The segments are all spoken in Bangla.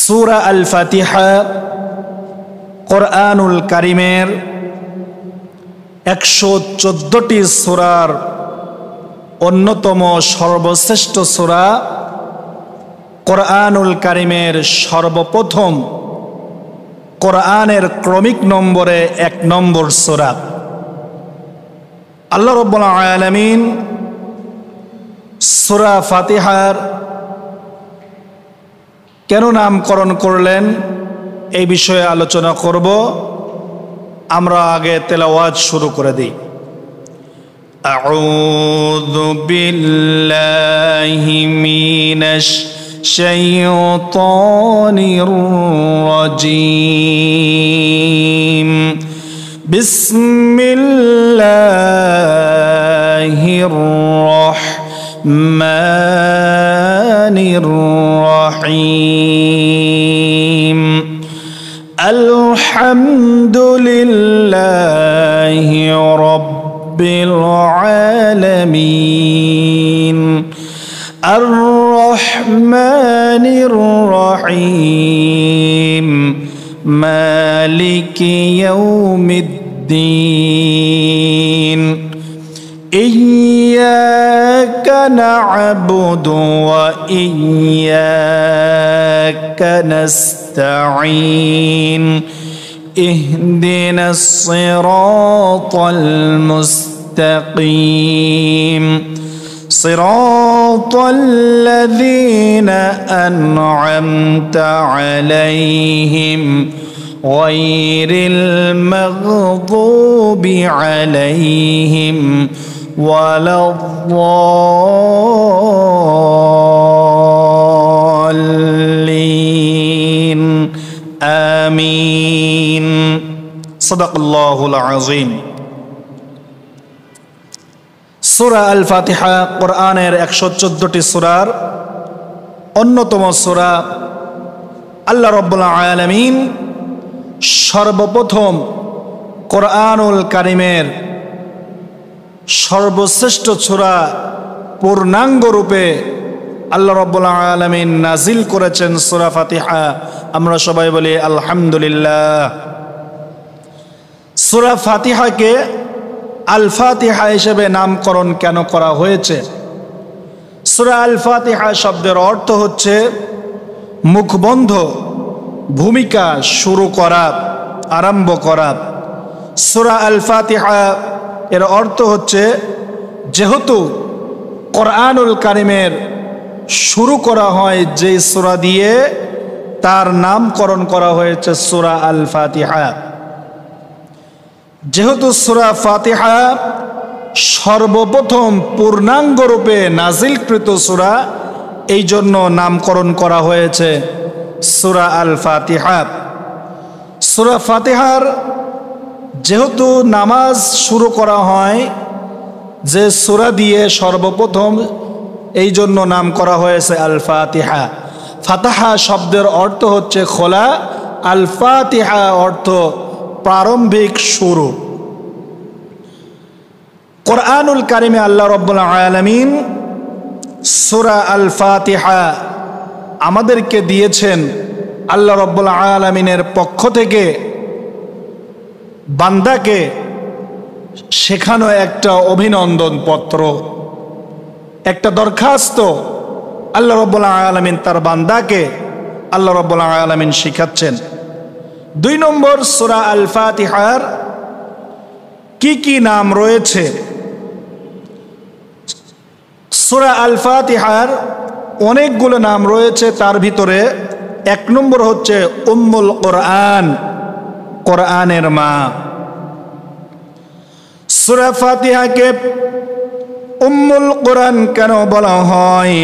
সূরা আল ফাতিহা কোরআনুল কারীমের 114টি সূরার অন্যতম সর্বশ্রেষ্ঠ সূরা। কোরআনুল কারীমের সর্বপ্রথম কোরআনের ক্রমিক নম্বরে 1 নম্বর সূরা। আল্লাহ রাব্বুল আলামিন সূরা ফাতিহার কেন নামকরণ করলেন এই বিষয়ে আলোচনা করব। আমরা আগে তেলাওয়াত শুরু করে দিই। আউযু বিল্লাহি মিনাশ শাইতানির রাজীম। বিসমিল্লাহির রাহমানির রাহিম। আলহামদুলিল্লাহি রাব্বিল আলামিন। আর-রহমানির রহিম। মালিকি ইয়াউমিদ্দিন। ইয়্যাকা না'বুদু ওয়া ইয়্যাকা নাস্তাঈন। ইহদিনাস সিরাতাল মুস্তাকিম। সিরাতাল লাযীনা আন'আমতা আলাইহিম গায়রিল মাগযুবি আলাইহিম ওয়ালাদ-দাল্লিন। আমিন। সাদাকাল্লাহুল আযীম। সূরা আল ফাতিহা কোরআনের 114টি সূরার অন্যতম সূরা। আল্লাহ রাব্বুল আলামিন সর্বপ্রথম কোরআনুল কারীমের সর্বশ্রেষ্ঠ সূরা পূর্ণাঙ্গ রূপে আল্লাহ রাব্বুল আলামিন নাজিল করেছেন সূরা ফাতিহা। আমরা সবাই বলি আলহামদুলিল্লাহ। সূরা ফাতিহাকে আল ফাতিহা হিসেবে নামকরণ কেন করা হয়েছে? সূরা আল ফাতিহা শব্দের অর্থ হচ্ছে মুখবন্ধ, ভূমিকা শুরু করা, আরম্ভ করা। সূরা আল ফাতিহা এর অর্থ হচ্ছে যেহেতু কোরআনুল কারীমের শুরু করা হয় যে সূরা দিয়ে, তার নামকরণ করা হয়েছে সূরা আল ফাতিহা। যেহেতু সূরা ফাতিহা সর্বপ্রথম পূর্ণাঙ্গ রূপে নাজিলকৃত সূরা, এই জন্য নামকরণ করা হয়েছে সূরা আল ফাতিহা। সূরা ফাতিহার যেহেতু নামাজ শুরু করা হয় যে সূরা দিয়ে সর্বপ্রথম, এই জন্য নাম করা হয়েছে আল ফাতিহা। ফাতাহা শব্দের অর্থ হচ্ছে খোলা, আল ফাতিহা অর্থ প্রারম্ভিক শুরু। কোরআনুল কারীমে আল্লাহ রাব্বুল আলামিন সূরা আল ফাতিহা আমাদেরকে দিয়েছেন আল্লাহ রাব্বুল আলামিনের পক্ষ থেকে বান্দাকে শেখানো একটা অভিনন্দন পত্র, একটা দরখাস্ত। আল্লাহ রাব্বুল আলামিন তার বান্দাকে আল্লাহ রাব্বুল আলামিন শিখাচ্ছেন। 2 নম্বর সূরা আল ফাতিহার কি কি নাম রয়েছে? সূরা আল ফাতিহার অনেকগুলো নাম রয়েছে, তার ভিতরে 1 নম্বর হচ্ছে উম্মুল কোরআন, কোরআনের মা। সূরা ফাতিহাকে উম্মুল কোরআন কেন বলা হয়?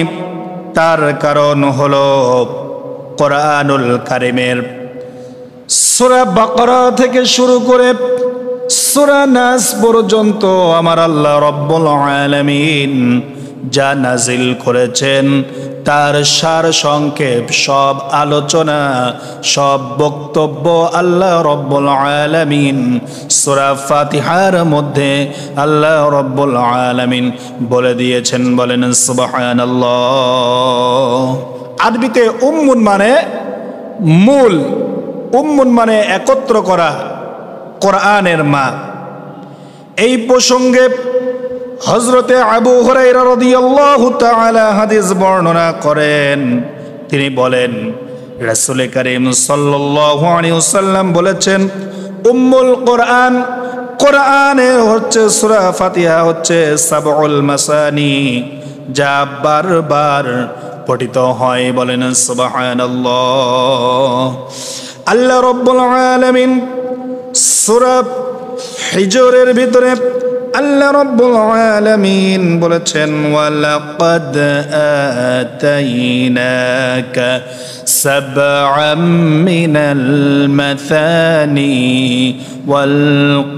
তার কারণ হলো কোরআনুল কারীমের সূরা বাকারা থেকে শুরু করে সূরা নাস পর্যন্ত আমার আল্লাহ রাব্বুল আলামিন যা নাজিল করেছেন তার সার সংক্ষেপ, সব আলোচনা, সব বক্তব্য আল্লাহ রাব্বুল আলামিন সূরা ফাতিহার মধ্যে আল্লাহ রাব্বুল আলামিন বলে দিয়েছেন। বলেন সুবহানাল্লাহ। আরবিতে উম্মুন মানে মূল, উম্মুন মানে একত্র করা, কোরআনের মা। এই প্রসঙ্গে হযরতে আবু হুরায়রা রাদিয়াল্লাহু তাআলা হাদিস বর্ণনা করেন। তিনি বলেন রাসূল কারীম সাল্লাল্লাহু আলাইহি ওয়াসাল্লাম বলেছেন, উম্মুল কোরআন, কোরআনের হচ্ছে সূরা ফাতিহা হচ্ছে সাবউল মাসানি, যা বারবার পঠিত হয়। বলেন সুবহানাল্লাহ। আল্লাহ রাব্বুল আলামিন সূরা হিজরের ভিতরে আল্লাহ রাব্বুল আলামিন বলেছেন, ওয়ালাকাদ আতাইনাকা সাবআম মিনাল মাসানি ওয়াল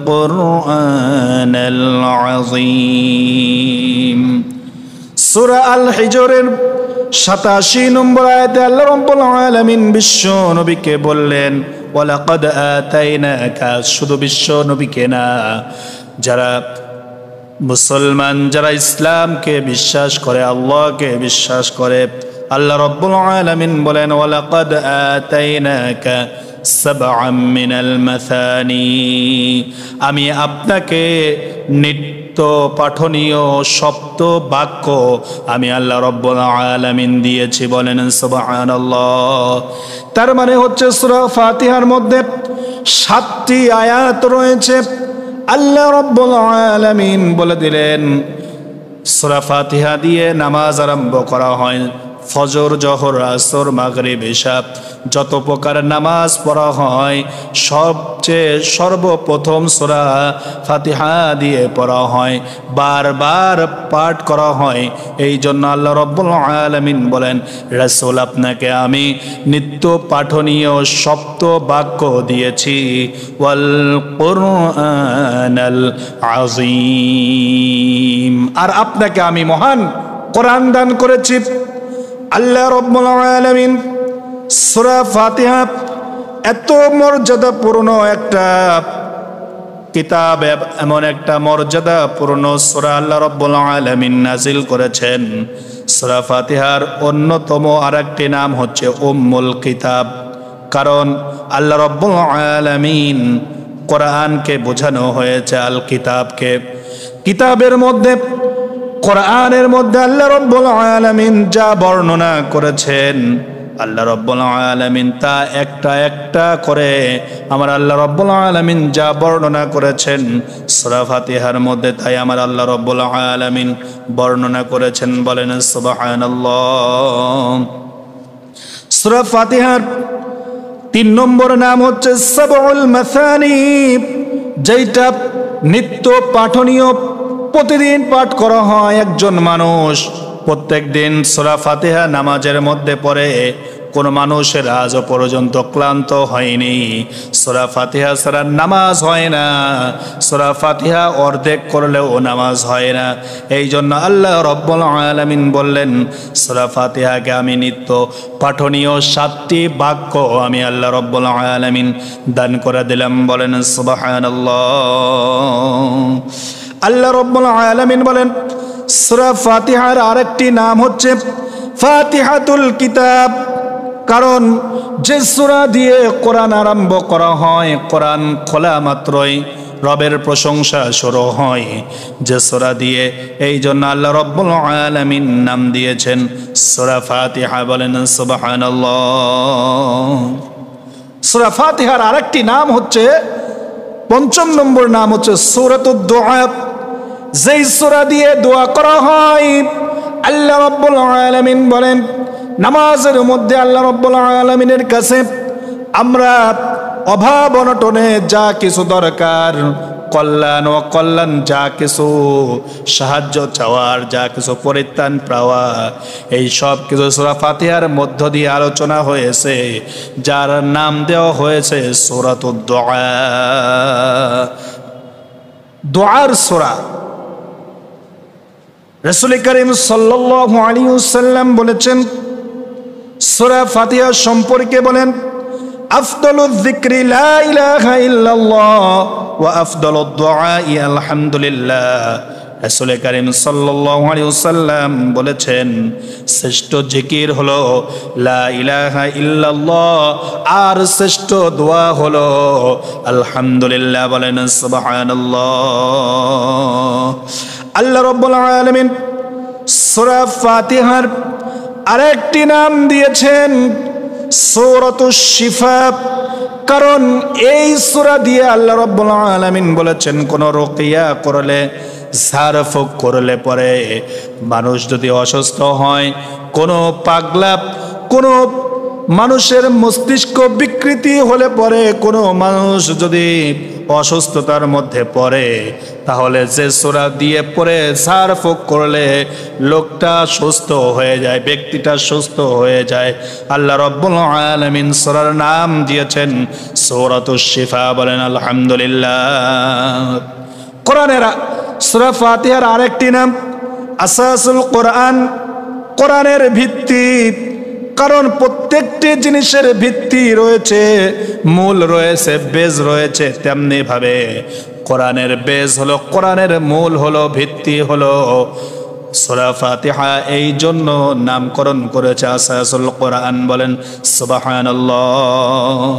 কুরআনাল আযীম। সূরা আল হিজরের 87 নম্বর আয়াতে আল্লাহ রাব্বুল আলামিন বিশ্ব নবীকে বললেন, ওয়ালাকাদ আতাইনাকা, শুধু বিশ্ব নবীকে না, যারা মুসলমান, যারা ইসলামকে বিশ্বাস করে, আল্লাহকে বিশ্বাস করে, আল্লাহ রাব্বুল আলামিন বলেন, ওয়ালাকাদ আতাইনাকা সাবআম মিনাল মাসানি, আমি আপনাকে নিত্য পাঠনীয় সপ্ত বাক্য আমি আল্লাহ রাব্বুল আলামিন দিয়েছি। বলেন সুবহানাল্লাহ। তার মানে হচ্ছে সূরা ফাতিহার মধ্যে 7টি আয়াত রয়েছে। আল্লাহ রাব্বুল আলামিন বলে দিলেন, সূরা ফাতিহা দিয়ে নামাজ আরম্ভ করা হয়। ফজর, জোহর, আসর, মাগরিব, ইশা যত প্রকার নামাজ পড়া হয় সবচেয়ে সর্বপ্রথম সূরা ফাতিহা দিয়ে পড়া হয়, বারবার পাঠ করা হয়। এই জন্য আল্লাহ রাব্বুল আলামিন বলেন, রাসূল আপনাকে আমি নিত্য পাঠনীয় সপ্ত বাক্য দিয়েছি, ওয়াল কুরআনাল আযীম, আর আপনাকে আমি মহান কোরআন দান করেছি। আল্লাহ রাব্বুল আলামিন সূরা ফাতিহা এত মর্যাদাপূর্ণ একটা কিতাব, এমন একটা মর্যাদাপূর্ণ সূরা আল্লাহ রাব্বুল আলামিন নাজিল করেছেন। সূরা ফাতিহার অন্যতম আরেকটি নাম হচ্ছে উম্মুল কিতাব, কারণ আল্লাহ রাব্বুল আলামিন কোরআনকে বোঝানো হয়েছে আল কিতাবকে। কিতাবের মধ্যে, কোরআনের মধ্যে আল্লাহ রাব্বুল আলামিন যা বর্ণনা করেছেন, আল্লাহ রাব্বুল আলামিন তা একটা একটা করে আমার আল্লাহ রাব্বুল আলামিন যা বর্ণনা করেছেন সূরা ফাতিহার মধ্যে, তাই আমার আল্লাহ রাব্বুল আলামিন বর্ণনা করেছেন। বলেন সুবহানাল্লাহ। সূরা ফাতিহার 3 নম্বর নাম হচ্ছে সাবউল মাসানি, যেটা নিত্য পাঠনীয়, প্রতিদিন পাঠ করা হয়। একজন মানুষ প্রত্যেক দিন সূরা ফাতিহা নামাজের মধ্যে পড়ে, কোন মানুষের আজও পর্যন্ত ক্লান্ত হয়নি। সূরা ফাতিহা ছাড়া নামাজ হয় না, সূরা ফাতিহা অর্ধেক করলেও নামাজ হয় না। এই জন্য আল্লাহ রাব্বুল আলামিন বললেন, সূরা ফাতিহাকে আমি নিত্য পাঠনীয় 7টি বাক্য আমি আল্লাহ রাব্বুল আলামিন দান করে দিলাম। বলেন সুবহানাল্লাহ। আল্লাহ রাব্বুল আলামিন বলেন, সূরা ফাতিহার আরেকটি নাম হচ্ছে ফাতিহাতুল কিতাব, কারণ যে সূরা দিয়ে কোরআন আরম্ভ করা হয়, কোরআন খোলা মাত্রই রবের প্রশংসা শুরু হয় যে সূরা দিয়ে। এই জন্য আল্লাহ রাব্বুল আলামিন নাম দিয়েছেন সূরা ফাতিহা। বলেন সুবহানাল্লাহ। সূরা ফাতিহার আরেকটি নাম হচ্ছে, 5 নম্বর নাম হচ্ছে সূরাতুদ দুআ, যেই সূরা দিয়ে দোয়া করা হয়। আল্লাহ রাব্বুল আলামিন বলেন, নামাজের মধ্যে আল্লাহ রাব্বুল আলামিনের কাছে আমরা অভাব অনটনে যা কিছু দরকার, কল্যাণ ও কল্যাণ যা কিছু, সাহায্য চাওয়ার যা কিছু, পরিত্রাণ পাওয়া, এই সব কিছু সূরা ফাতিহার মধ্য দিয়ে আলোচনা হয়েছে, যার নাম দেওয়া হয়েছে সূরাতুদ দুআ, দোয়ার সূরা। রাসূল কারীম সাল্লাল্লাহু আলাইহি ওয়াসাল্লাম বলেছেন, সূরা ফাতিহা সম্পর্কে বলেন, আফদালুয যিকরি লা ইলাহা ইল্লাল্লাহ ওয়া আফদালুদ দুআই আলহামদুলিল্লাহ রাসূল কারীম সাল্লাল্লাহু আলাইহি ওয়াসাল্লাম বলেছেন শ্রেষ্ঠ জিকির হলো লা ইলাহা ইল্লাল্লাহ, আর শ্রেষ্ঠ দোয়া হলো আলহামদুলিল্লাহ। বলেন সুবহানাল্লাহ। আল্লাহ রাব্বুল আলামিন সূরা ফাতিহার আরেকটি নাম দিয়েছেন সূরাতুশ শিফা, কারণ এই সূরা দিয়ে আল্লাহ রাব্বুল আলামিন বলেছেন কোন রুকিয়া করলে, ঝাড়ফুঁক করলে পরে মানুষ যদি অসুস্থ হয়, কোনো পাগলা, কোনো মানুষের মস্তিষ্ক বিকৃতি হলে পরে, কোনো মানুষ যদি অসুস্থতার মধ্যে পড়ে, তাহলে যে সূরা দিয়ে পড়ে ঝাড়ফুঁক করলে লোকটা সুস্থ হয়ে যায়, ব্যক্তিটা সুস্থ হয়ে যায়। আল্লাহ রাব্বুল আলামিন সূরার নাম দিয়েছেন সূরাতুশ শিফা। বলেন আলহামদুলিল্লাহ। কোরআনের সূরা ফাতিহার আরেকটি নাম আসাসুল কোরআন, কোরআনের ভিত্তি। কারণ প্রত্যেকটি জিনিসের ভিত্তি রয়েছে, মূল রয়েছে, বেজ রয়েছে, তেমনি ভাবে কোরআনের বেজ হলো, কোরআনের মূল হলো, ভিত্তি হলো সূরা ফাতিহা। এই জন্য নামকরণ করেছে আসাসুল কোরআন। বলেন সুবহানাল্লাহ।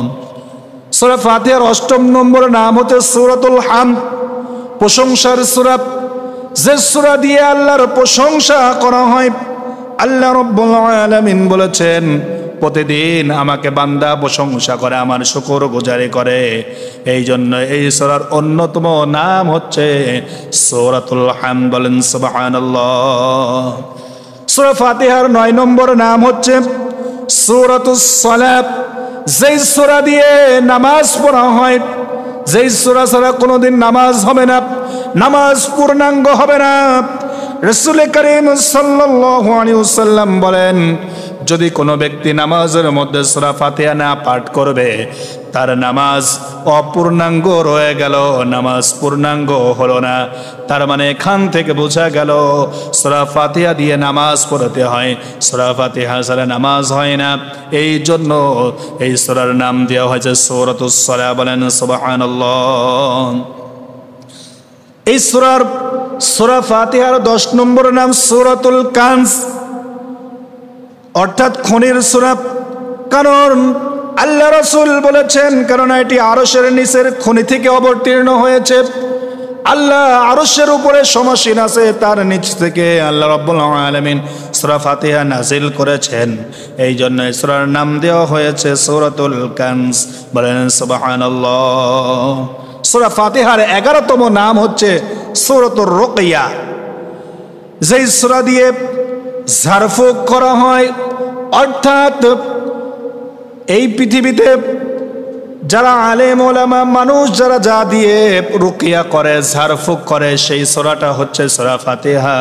সূরা ফাতিহার ৮ম নম্বর নাম হচ্ছে সূরাতুল হামদ, প্রশংসার সূরা। যে সূরা দিয়ে আল্লাহর প্রশংসা করা হয়। আল্লাহ রাব্বুল আলামিন বলেছেন প্রতিদিন আমাকে বান্দা প্রশংসা করে, আমার শুকরগুজারি করে। এই জন্য এই সূরার অন্যতম নাম হচ্ছে সূরাতুল হামদ। বলেন সুবহানাল্লাহ। সূরা ফাতিহার ৯ নম্বর নাম হচ্ছে সূরাতুস সালাত, যেই সূরা দিয়ে নামাজ পড়া হয়। যেই সূরা ছাড়া কোনোদিন নামাজ হবে না, নামাজ পূর্ণাঙ্গ হবে না। রাসূল কারীম সাল্লাল্লাহু আলাইহি ওয়াসাল্লাম বলেন যদি কোনো ব্যক্তি নামাজের মধ্যে সূরা ফাতিহা না পাঠ করবে, তার নামাজ অপূর্ণাঙ্গ রয়ে গেল, নামাজ পূর্ণাঙ্গ হলো না। তার মানে এখান থেকে বোঝা গেল সূরা ফাতিহা দিয়ে নামাজ পড়তে হয়, সূরা ফাতিহা ছাড়া নামাজ হয় না। এই জন্য এই সূরার নাম দেওয়া হয়েছে সূরাতুস সালাহ। বলেন সুবহানাল্লাহ। এই সূরা ফাতিহার ১০ নম্বর নাম সূরাতুল কানজ, অর্থাৎ খনির সূরা। কারণ আল্লাহ রাসূল বলেছেন, কারণ এটি আরশের নিচের খনি থেকে অবতীর্ণ হয়েছে। আল্লাহ আরশের উপরে সমাসীন আছে, তার নিচ থেকে আল্লাহ রাব্বুল আলামিন সূরা ফাতিহা নাজিল করেছেন। এই জন্য সূরার নাম দেওয়া হয়েছে সূরাতুল কানজ। বলেন সুবহানাল্লাহ। সূরা ফাতিহার 11তম নাম হচ্ছে সূরাতুর রুকিয়া, যেই সূরা দিয়ে ঝাড়ফুঁক করা হয়। অর্থাৎ এই পৃথিবীতে যারা আলেম ওলামা মানুষ যারা যা দিয়ে রুকিয়া করে, ঝাড়ফুঁক করে, সেই সূরাটা হচ্ছে সূরা ফাতিহা।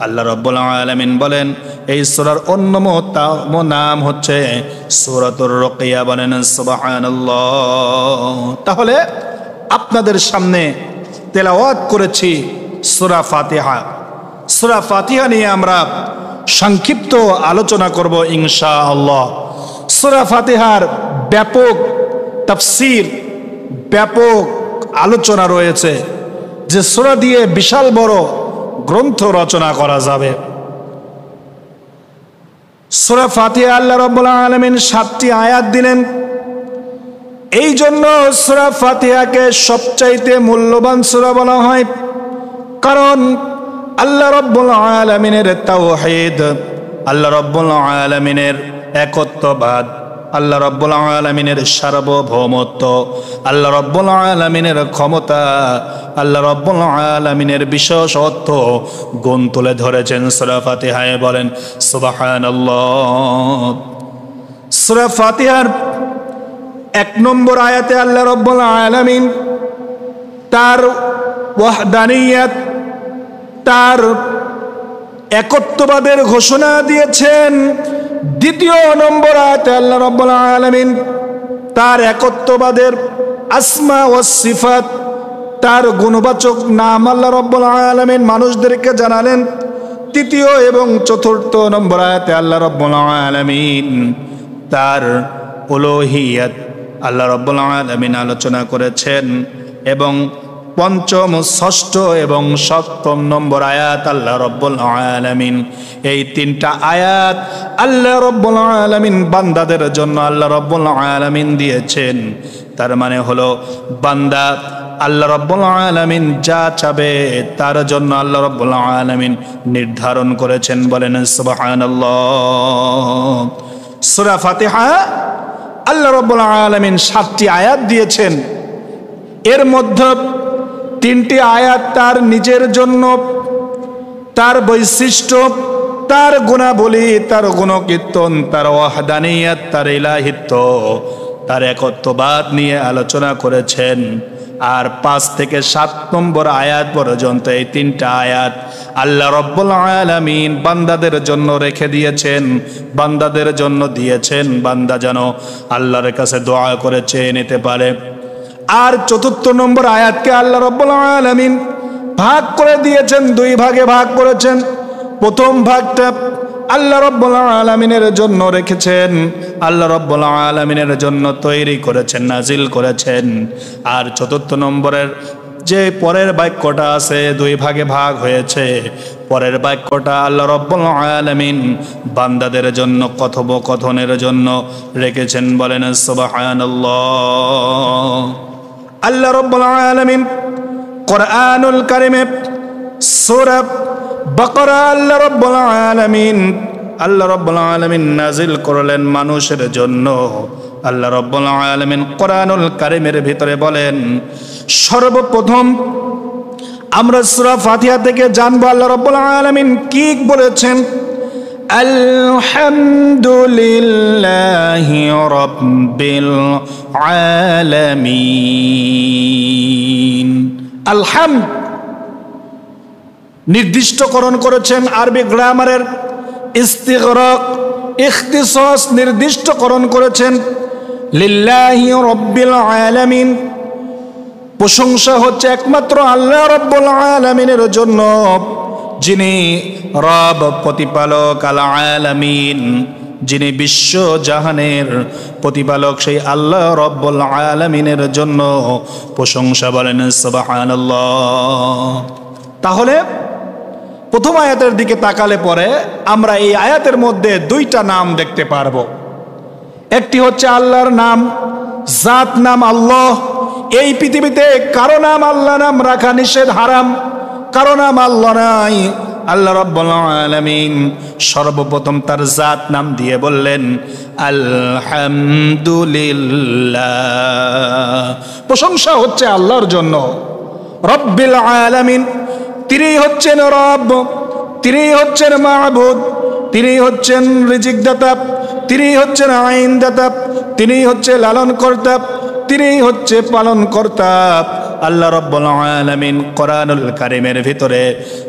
আল্লাহ রাব্বুল আলামিন বলেন এই সূরার অন্যতম নাম হচ্ছে সূরাতুর রুকিয়া। বলেন সুবহানাল্লাহ। তাহলে আপনাদের সামনে তেলাওয়াত করেছি সূরা ফাতিহা। সূরা ফাতিহা নিয়ে আমরা সংক্ষিপ্ত আলোচনা করব ইনশাআল্লাহ। সূরা ফাতিহার ব্যাপক তাফসীর, ব্যাপক আলোচনা রয়েছে, যে সূরা দিয়ে বিশাল বড় গ্রন্থ রচনা করা যাবে। সূরা ফাতিহা আল্লাহ রাব্বুল আলামিন 7টি আয়াত দিলেন। এই জন্য সূরা ফাতিহাকে সবচাইতে মূল্যবান সূরা বলা হয়। কারণ আল্লাহ রাব্বুল আলামিনের তাওহীদ, আল্লাহ রাব্বুল আলামিনের একত্ববাদ, আল্লাহ রাব্বুল আলামিনের সার্বভৌমত্ব, আল্লাহ রাব্বুল আলামিনের ক্ষমতা, আল্লাহ রাব্বুল আলামিনের বিশেষত্ব গুণ তুলে ধরেছেন সূরা ফাতিহায়। বলেন সুবহানাল্লাহ। সূরা ফাতিহার 1 নম্বর আয়াতে আল্লাহ রাব্বুল আলামিন তার ওয়াহদানিয়ত, তার একত্ববাদের ঘোষণা দিয়েছেন। 2 নম্বর আয়াতে আল্লাহ রাব্বুল আলামিন তার একত্ববাদের আসমা ওয়াস সিফাত, তার গুণবাচক নাম আল্লাহ রাব্বুল আলামিন মানুষদেরকে জানালেন। 3 এবং 4 নম্বর আয়াতে আল্লাহ রাব্বুল আলামিন তার উলুহিয়ত আল্লাহ রাব্বুল আলামিন আলোচনা করেছেন। এবং পঞ্চম, ষষ্ঠ এবং সপ্তম নম্বর আয়াত আল্লাহ রাব্বুল আলামিন এই তিনটা আয়াত আল্লাহ রাব্বুল আলামিন বান্দাদের জন্য আল্লাহ রাব্বুল আলামিন দিয়েছেন। তার মানে হলো বান্দা আল্লাহ রাব্বুল আলামিন যা চাবে তার জন্য আল্লাহ রাব্বুল আলামিন নির্ধারণ করেছেন। বলেন সুবহানাল্লাহ। সূরা ফাতিহা আল্লাহ রাব্বুল আলামিন 7টি আয়াত দিয়েছেন। এর মধ্যে 3টি আয়াত তার নিজের জন্য, তার বৈশিষ্ট্য, তার গুণাবলী, তার গুণকীর্তন, তার ওয়াহদানিয়ত, তার ইলাহিত্ব, তার একত্ববাদ নিয়ে আলোচনা করেছেন। আর 5 থেকে 7 নম্বর আয়াত পর্যন্ত এই 3টা আয়াত আল্লাহ রাব্বুল আলামিন বান্দাদের জন্য রেখে দিয়েছেন, বান্দাদের জন্য দিয়েছেন, বান্দা যেন আল্লাহর কাছে দোয়া করে চেয়ে নিতে পারে। আর 4 নম্বর আয়াতকে আল্লাহ রাব্বুল আলামিন ভাগ করে দিয়েছেন, 2 ভাগে ভাগ করেছেন। প্রথম ভাগটা আল্লাহ রাব্বুল আলামিনের জন্য রেখেছেন, আল্লাহ রাব্বুল আলামিনের জন্য তৈরি করেছেন, নাজিল করেছেন। আর 4 নম্বরের যে পরের বাক্যটা আছে, 2 ভাগে ভাগ হয়েছে, পরের বাক্যটা আল্লাহ রাব্বুল আলামিন বান্দাদের জন্য কথোপকথনের জন্য রেখেছেন। বলেন সুবহানাল্লাহ। আল্লাহ রাব্বুল আলামিন কোরআনুল কারীমে সূরা বাকারা আল্লাহ রাব্বুল আলামিন নাজিল করলেন মানুষের জন্য। আল্লাহ রাব্বুল আলামিন কোরআনুল কারীমের ভিতরে বলেন, সর্বপ্রথম আমরা সূরা ফাতিহা থেকে জানবো আল্লাহ রাব্বুল আলামিন কি বলেছেন। আলহামদুলিল্লাহি রাব্বিল আলামিন। আলহামদ নির্দিষ্টকরণ করেছেন আরবি গ্রামারের ইস্তিগরাক, ইখতিসাস নির্দিষ্টকরণ করেছেন। লিল্লাহি রাব্বিল আলামিন, প্রশংসা হচ্ছে একমাত্র আল্লাহ রাব্বুল আলামিনের জন্য, যিনি রব, প্রতিপালক, আল আলামিন, যিনি বিশ্ব জাহানের প্রতিপালক, সেই আল্লাহ রাব্বুল আলামিনের জন্য প্রশংসা। বলেন সুবহানাল্লাহ। তাহলে প্রথম আয়াতের দিকে তাকালে পরে আমরা এই আয়াতের মধ্যে 2টা নাম দেখতে পারবো। একটি হচ্ছে আল্লাহর নাম, জাত নাম আল্লাহ। এই পৃথিবীতে কারো নাম আল্লাহ নাম রাখা নিষেধ, হারাম। কারো নাম আল্লাহ নাই। আল্লাহ রাব্বুল আলামিন সর্বপ্রথম তার জাত নাম দিয়ে বললেন আলহামদুলিল্লাহ। প্রশংসা হচ্ছে আল্লাহর জন্য। রব্বিল আলামিন, তিনি হচ্ছেন রব, তিনি হচ্ছেন মাবুদ, তিনি হচ্ছেন রিজিক দাতা, তিনি হচ্ছেন আইন দাতা, তিনি হচ্ছে লালন কর্তা, তিনি হচ্ছে পালন কর্তা। আল্লাহ রাব্বুল আলামিন কোরআনুল কারীমের ভিতরে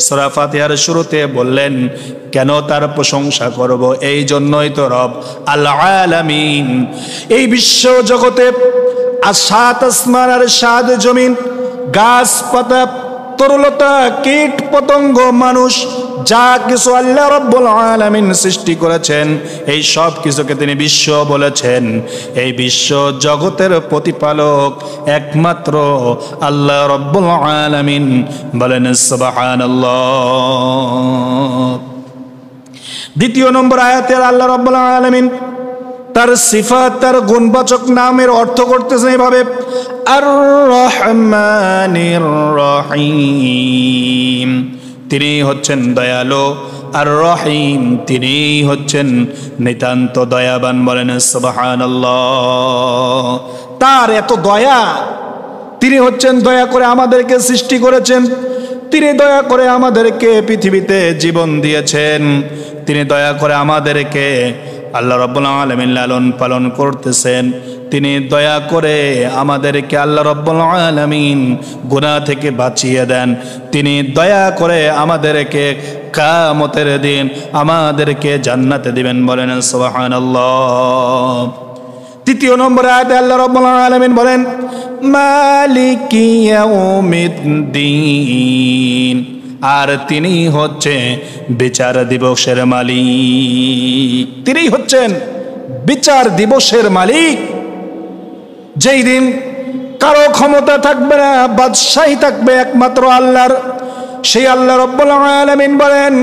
সূরা ফাতিহার শুরুতে বললেন, কেন তার প্রশংসা করব? এই জন্যই তো রব আল আলামিন। এই বিশ্ব জগতে 7 আসমান আর 7 জমিন, গাছপাতা, তরুলতা, কীট পতঙ্গ, মানুষ, যা কিছু আল্লাহ রাব্বুল আলামিন সৃষ্টি করেছেন, এই সব কিছুকে তিনি বিশ্ব বলেছেন। এই বিশ্ব জগতের প্রতিপালক একমাত্র আল্লাহ রাব্বুল আলামিন। বলেন সুবহানাল্লাহ। 2 নম্বর আয়াতে আল্লাহ রাব্বুল আলামিন তার সিফাত, তার গুণবাচক নামের অর্থ করতেছেন এভাবে, আর রহমানির রহিম, তিনি হচ্ছেন দয়ালু, আর রহিম, তিনি হচ্ছেন নিতান্ত দয়াবান। বলেন সুবহানাল্লাহ। তার এত দয়া, তিনি হচ্ছেন দয়া করে আমাদেরকে সৃষ্টি করেছেন, তিনি দয়া করে আমাদেরকে পৃথিবীতে জীবন দিয়েছেন, তিনি দয়া করে আমাদেরকে আল্লাহ রাব্বুল আলামিন লালন পালন করতেছেন, তিনি দয়া করে আমাদেরকে আল্লাহ রাব্বুল আলামিন গুনাহ থেকে বাঁচিয়ে দেন, তিনি দয়া করে আমাদেরকে কিয়ামতের দিন আমাদেরকে জান্নাতে দিবেন। বলেন সুবহানাল্লাহ। 3 নম্বর আয়াতে আল্লাহ রাব্বুল আলামিন বলেন মালিকি ইয়াউমিদ্দিন, আর তিনি হচ্ছে বিচার দিবসের মালিক। তিনি হচ্ছেন বিচার দিবসের মালিক, যেই দিন কারো ক্ষমতা থাকবে না, বাদশাহী থাকবে একমাত্র আল্লাহর। সেই আল্লাহ রাব্বুল আলামিন বলেন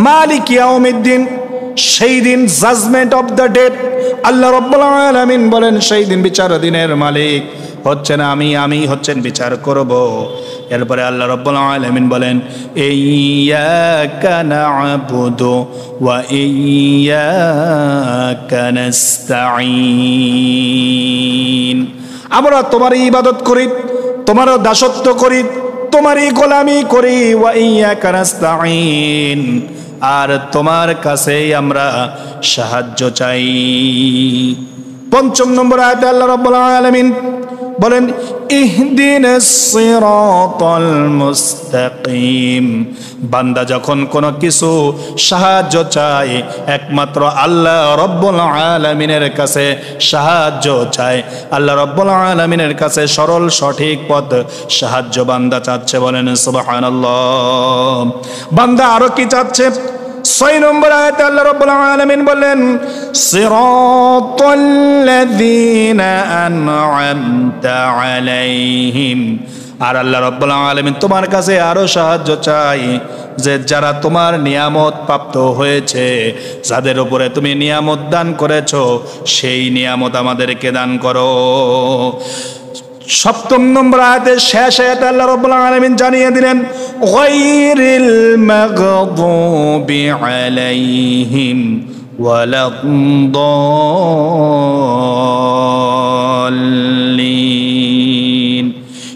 মালিক ইয়াউমিদ্দিন, সেই দিন জাজমেন্ট অফ দ্য ডে। আল্লাহ রাব্বুল আলামিন বলেন সেই দিন বিচার দিনের মালিক হচ্ছেন আমি হচ্ছেন বিচার করব। এরপরে আল্লাহ রাব্বুল আলামিন বলেন ইয়্যাকা না'বুদু ওয়া ইয়্যাকা নাস্তাঈন, আমরা তোমারই ইবাদত করি, তোমার দাসত্ব করি, তোমারই গোলামি করি। ওয়া ইয়্যাকা নাস্তাঈন, আর তোমার কাছেই আমরা সাহায্য চাই। 5 নম্বর আয়াতে আল্লাহ রাব্বুল আলামিন বলেন ইহদিনাস সিরাতাল মুস্তাকিম, বান্দা যখন কোনো কিছু সাহায্য চায় একমাত্র আল্লাহ রাব্বুল আলামিনের কাছে সাহায্য চায়। আল্লাহ রাব্বুল আলামিনের কাছে সরল সঠিক পথ সাহায্য বান্দা চাচ্ছে, বলেন সুবহানাল্লাহ। বান্দা আরো কি চাচ্ছে? 6 নম্বর আয়াতে আল্লাহ রাব্বুল আলামিন বলেন সিরাতাল্লাযীনা আন'আমতা আলাইহিম, আর আল্লাহ রাব্বুল আলামিন তোমার কাছে আরো সাহায্য চাই যে যারা তোমার নিয়ামত প্রাপ্ত হয়েছে, যাদের উপরে তুমি নিয়ামত দান করেছো, সেই নিয়ামত আমাদেরকে দান করো। 7 নম্বর আয়াতের শেষ আয়াতে আল্লাহ রাব্বুল আলামিন জানিয়ে দিলেন গায়রিল মাগদুবি আলাইহিম ওয়ালাদ-দাল্লিন,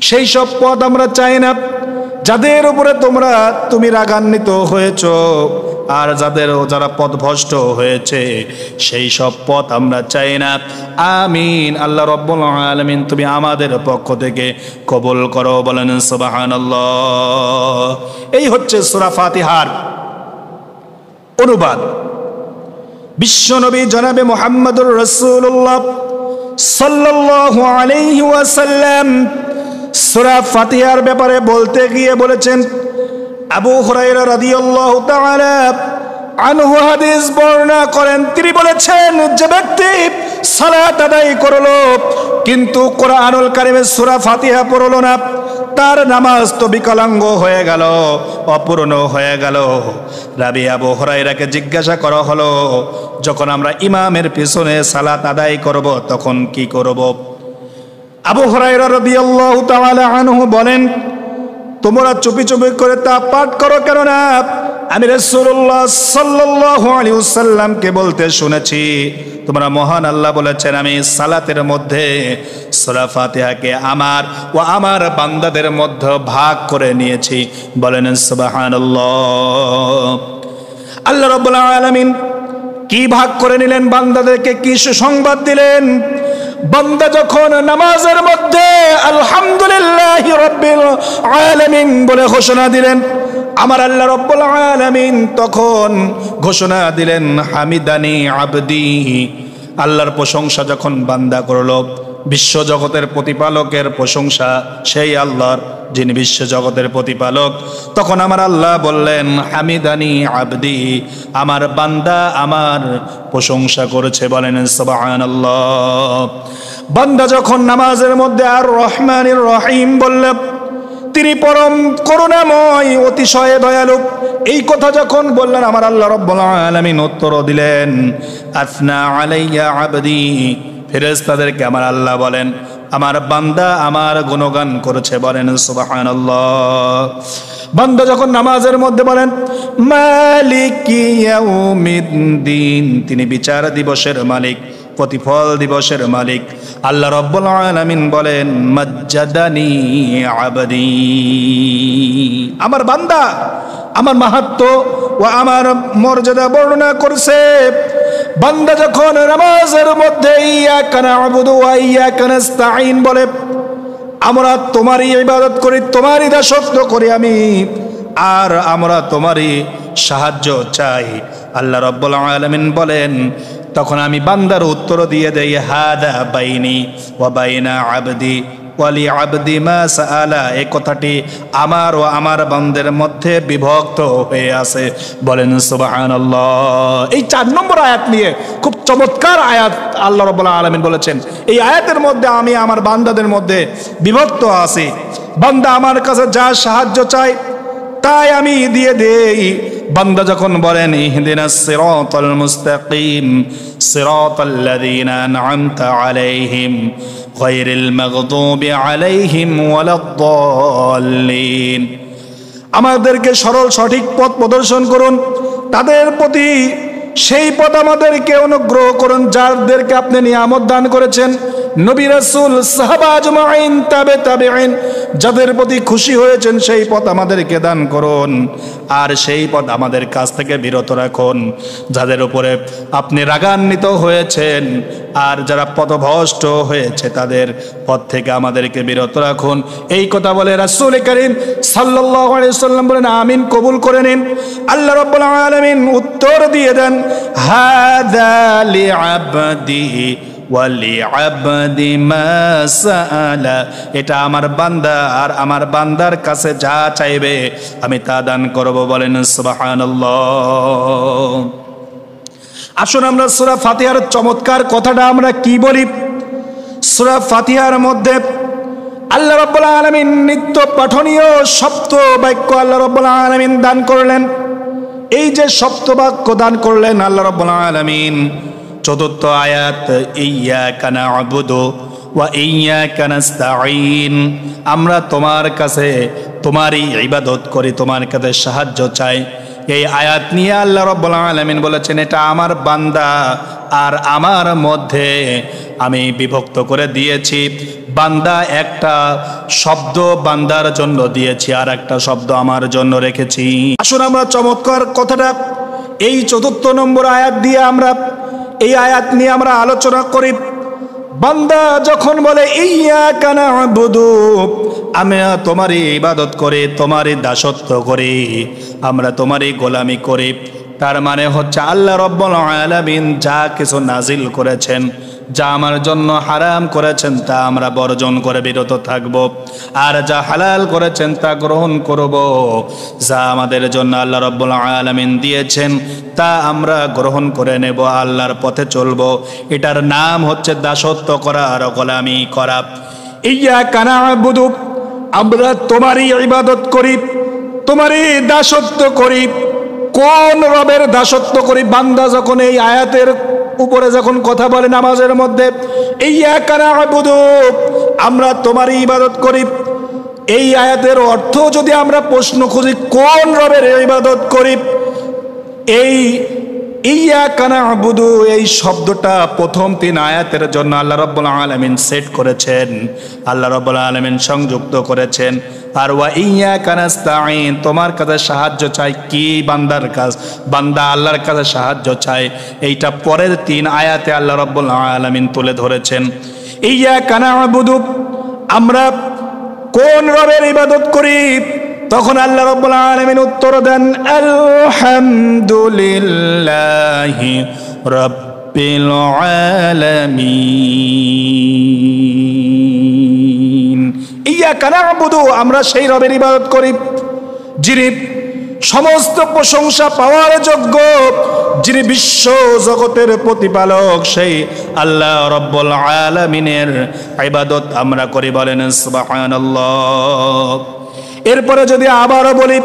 সেই সব পথ আমরা চাই না যাদের উপরে তুমি রাগান্বিত হয়েছো, আর যারা পথভ্রষ্ট হয়েছে সেই সব পথ আমরা চাই না। আমিন। আল্লাহ রাব্বুল আলামিন তুমি আমাদের পক্ষ থেকে কবুল করো, বলেন সুবহানাল্লাহ। এই হচ্ছে সূরা ফাতিহার অনুবাদ। বিশ্বনবী জনাবে মুহাম্মদুর রাসূলুল্লাহ সাল্লাল্লাহু আলাইহি ওয়াসাল্লাম সূরা ফাতিহার ব্যাপারে বলতে গিয়ে বলেছেন, আবু হুরায়রা রাদিয়াল্লাহু তাআলা আনহু হাদিস বর্ণনা করেন, তিনি বলেছেন যে ব্যক্তি সালাত আদায় করলো কিন্তু কোরআনুল কারীমের সূরা ফাতিহা পড়লো না, তার নামাজ তো বিকলাঙ্গ হয়ে গেল, অপূর্ণ হয়ে গেল। রাবি আবু হুরায়রাকে জিজ্ঞাসা করা হলো, যখন আমরা ইমামের পিছনে সালাত আদায় করব তখন কি করব? আবু হুরায়রা রাদিয়াল্লাহু তাআলা আনহু বলেন, তোমরা চুপি চুপি করে তা পাঠ করো, কেননা আমি রাসূলুল্লাহ সাল্লাল্লাহু আলাইহি ওয়াসাল্লামকে বলতে শুনেছি, তোমরা মহান আল্লাহ বলেছেন আমি সালাতের মধ্যে সূরা ফাতিহাকে আমার ও আমার বান্দাদের মধ্যে ভাগ করে নিয়েছি, বলেন সুবহানাল্লাহ। আল্লাহ রাব্বুল আলামিন কি ভাগ করে নিলেন? বান্দাদেরকে কি সুসংবাদ দিলেন? বান্দা যখন নামাজের মধ্যে আলহামদুলিল্লাহি রাব্বিল আলামিন বলে ঘোষণা দিলেন, আমার আল্লাহ রাব্বুল আলামিন তখন ঘোষণা দিলেন হামিদানি আবদি, আল্লাহর প্রশংসা যখন বান্দা করলো, বিশ্বজগতের প্রতিপালকের প্রশংসা সেই আল্লাহর যিনি বিশ্বজগতের প্রতিপালক, তখন আমার আল্লাহ বললেন হামিদানি আবদি, আমার বান্দা আমার প্রশংসা করেছে, বলেন সুবহানাল্লাহ। বান্দা যখন নামাজের মধ্যে আর রহমানির রহিম বললেন, তিনি পরম করুণাময় অতিশয় দয়ালু, এই কথা যখন বললেন আমার আল্লাহ রাব্বুল আলামিন উত্তর দিলেন আসনা আলাইয়া আবদি, ফেরেশতাদেরকে আমার আল্লাহ বলেন আমার বান্দা আমার গুণগান করেছে, বলেন সুবহানাল্লাহ। বান্দা যখন নামাজের মধ্যে বলেন মালিকি ইয়াউমিদ্দিন, তিনি বিচার দিবসের মালিক, প্রতিফল দিবসের মালিক। আল্লাহ রাব্বুল আলামিন বলেন মাজ্জাদানি আবদি, আমার বান্দা আমার মাহাত্ম্য ও আমার মর্যাদা বর্ণনা করছে। বান্দা যখন নামাজের মধ্যে ইয়াকা না'বুদু ওয়া ইয়াকা নাস্তাঈন বলে, আমরা তোমারই ইবাদত করি, তোমারই দাসত্ব করি আমি, আর আমরা তোমারই সাহায্য চাই, আল্লাহ রাব্বুল আলামিন বলেন, তখন আমি বান্দার উত্তর দিয়ে দেই হাদা বাইনি ওয়া বাইনা আবদি, ওয়ালি আবদি মা সাআলা, এই কথাটি আমার ও আমার বান্দার মধ্যে বিভক্ত হয়ে আছে। বলেন সুবহানাল্লাহ। এই 4 নম্বর আয়াত নিয়ে খুব চমৎকার আয়াত আল্লাহ রাব্বুল আলামিন বলেছেন, এই আয়াতের মধ্যে আমি আমার বান্দাদের মধ্যে বিভক্ত আছি। বান্দা আমার কাছে যা সাহায্য চায় তাই আমি দিয়ে দেই। বান্দা যখন বলেন ইহদিনাস সিরাতাল মুস্তাকিম সিরাতাল্লাযীনা আন'আমতা আলাইহিম গায়রিল মাগদুবি আলাইহিম ওয়ালাদ-দাল্লিন, আমাদেরকে সরল সঠিক পথ প্রদর্শন করুন, তাদের প্রতি সেই পথ আমাদেরকে অনুগ্রহ করুন যাদেরকে আপনি নিয়ামত দান করেছেন, নবী রাসূল সাহাবা আজমাইন তাবেঈন যাদের প্রতি খুশি হয়েছেন সেই পথ আমাদেরকে দান করুন, আর সেই পথ আমাদের কাছ থেকে বিরত রাখুন। যাদের উপরে আপনি রাগান্বিত হয়েছেন আর যারা পথভ্রষ্ট হয়েছে তাদের পথ থেকে আমাদেরকে বিরত রাখুন। এই কথা বলে রাসূল করিম সাল্লাল্লাহু আলাইহি ওয়াসাল্লাম বলেন আমিন, কবুল করে নিন। আল্লাহ রাব্বুল আলামিন উত্তর দিয়ে দেন হাযা লিআবদি ওয়ালি আবদি মা সাআলা, এটা আমার বান্দা আর আমার বান্দার কাছে যা চাইবে আমি তা দান করব। বলেন সুবহানাল্লাহ। আসুন আমরা সূরা ফাতিহার চমৎকার কথাটা আমরা কি বলি। সূরা ফাতিহার মধ্যে আল্লাহ রাব্বুল আলামিন নিত্য পাঠনীয় সপ্ত বাক্য আল্লাহ রাব্বুল আলামিন দান করলেন। এই যে সপ্ত বাক্য দান করলেন আল্লাহ রাব্বুল আলামিন, চতুর্থ আয়াত ইয়্যাকা না'বুদু ওয়া ইয়্যাকা নাস্তাঈন, আমরা তোমার কাছে তোমারই ইবাদত করি, তোমার কাছে সাহায্য চাই। এই আয়াত নিয়ে আল্লাহ রাব্বুল আলামিন বলেছেন এটা আমার বান্দা আর আমার মধ্যে আমি বিভক্ত করে দিয়েছি। বান্দা একটা শব্দ বান্দার জন্য দিয়েছি আর একটা শব্দ আমার জন্য রেখেছি। আসুন আমরা চমৎকার কথাটা এই চতুর্থ নম্বর আয়াত দিয়ে আমরা এই আয়াত নিয়ে আমরা আলোচনা করি। বান্দা যখন বলে ইয়্যাকা না'বুদু, আমি তোমারই ইবাদত করি, তোমারই দাসত্ব করি, আমরা তোমারই গোলামি করি, তার মানে হচ্ছে আল্লাহ রাব্বুল আলামিন যা কিছু নাজিল করেছেন, যা আমার জন্য হারাম করেছেন তা আমরা বর্জন করে বিরত থাকব, আর যা হালাল করেছেন তা গ্রহণ করব। যা আমাদের জন্য আল্লাহ রাব্বুল আলামিন দিয়েছেন তা আমরা গ্রহণ করে নেব, আল্লাহর পথে চলব। এটার নাম হচ্ছে দাসত্ব করা আর গোলামি করা। ইয়্যাকা না'বুদু, আমরা তোমারই ইবাদত করি, তোমারই দাসত্ব করি। কোন রবের দাসত্ব করি? বান্দা যখন এই আয়াতের উপরে যখন কথা বলে নামাজের মধ্যে ইয়্যাকা না'বুদু, আমরা তোমারই ইবাদত করি, এই আয়াতের অর্থ যদি আমরা প্রশ্ন খুঁজি কোন রবের ইবাদত করি, এই ইয়্যাকা না'বুদু এই শব্দটা প্রথম 3 আয়াতের জন্য আল্লাহ রাব্বুল আলামিন সেট করেছেন, আল্লাহ রাব্বুল আলামিন সংযুক্ত করেছেন। আর ওয়া ইয়্যাকা নাস্তাঈন, তোমার কাছে সাহায্য চাই। কি? বান্দার কাছে, বান্দা আল্লাহর কাছে সাহায্য চায়। এইটা পরের 3 আয়াতে আল্লাহ রাব্বুল আলামিন তুলে ধরেছেন। ইয়্যাকা না'বুদু, আমরা কোন রবের ইবাদত করি? তখন আল্লাহ রাব্বুল আলামিন উত্তর দেন আলহামদুলিল্লাহি রাব্বিল আলামিন। ইয়্যাকা না'বুদু, আমরা সেই রবের ইবাদত করি যিনি সমস্ত প্রশংসা পাওয়ার যোগ্য, যিনি বিশ্ব জগতের প্রতিপালক, সেই আল্লাহ রাব্বুল আলামিনের ইবাদত আমরা করি। বলেন সুবহানাল্লাহ। এরপরে যদি আবারও বলি,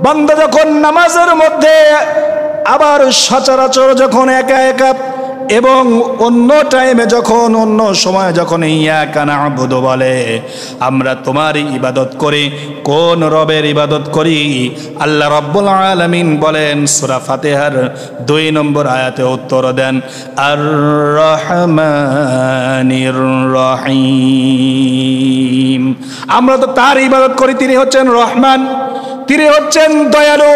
বান্দা যখন নামাজের মধ্যে আবার সচরাচর যখন একা একা এবং অন্য টাইমে যখন অন্য সময় যখন ইয়্যাকা না'বুদু বলে, আমরা তোমারই ইবাদত করি, কোন রবের ইবাদত করি? আল্লাহ রাব্বুল আলামিন বলেন সূরা ফাতিহার 2 নম্বর আয়াতে উত্তর দেন আর রহমানির রহিম, আমরা তো তার ইবাদত করি, তিনি হচ্ছেন রহমান, তিনি হচ্ছেন দয়ালু,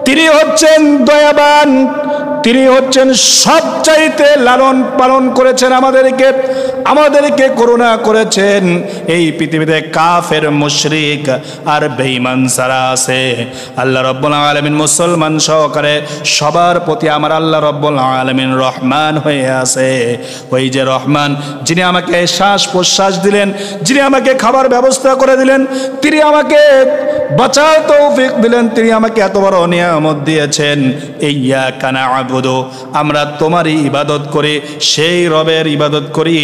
তিনি হচ্ছেন দয়াবান, তিনি হচ্ছেন সবচাইতে লালন পালন করেছেন আমাদেরকে করুণা করেছেন। এই পৃথিবীতে কাফের মুশরিক আর বেঈমান যারা আছে আল্লাহ রাব্বুল আলামিন মুসলমান সহকারে সবার প্রতি আমার আল্লাহ রাব্বুল আলামিন রহমান হয়ে আছে। ওই যে রহমান, যিনি আমাকে শ্বাস প্রশ্বাস দিলেন, যিনি আমাকে খাবার ব্যবস্থা করে দিলেন, তিনি আমাকে বাঁচার তৌফিক দিলেন, তিনি আমাকে এত বড় নিয়ামত দিয়েছেন। ইয়্যাকা না'বুদু, আমরা তোমারই ইবাদত করি, সেই রবের ইবাদত করি।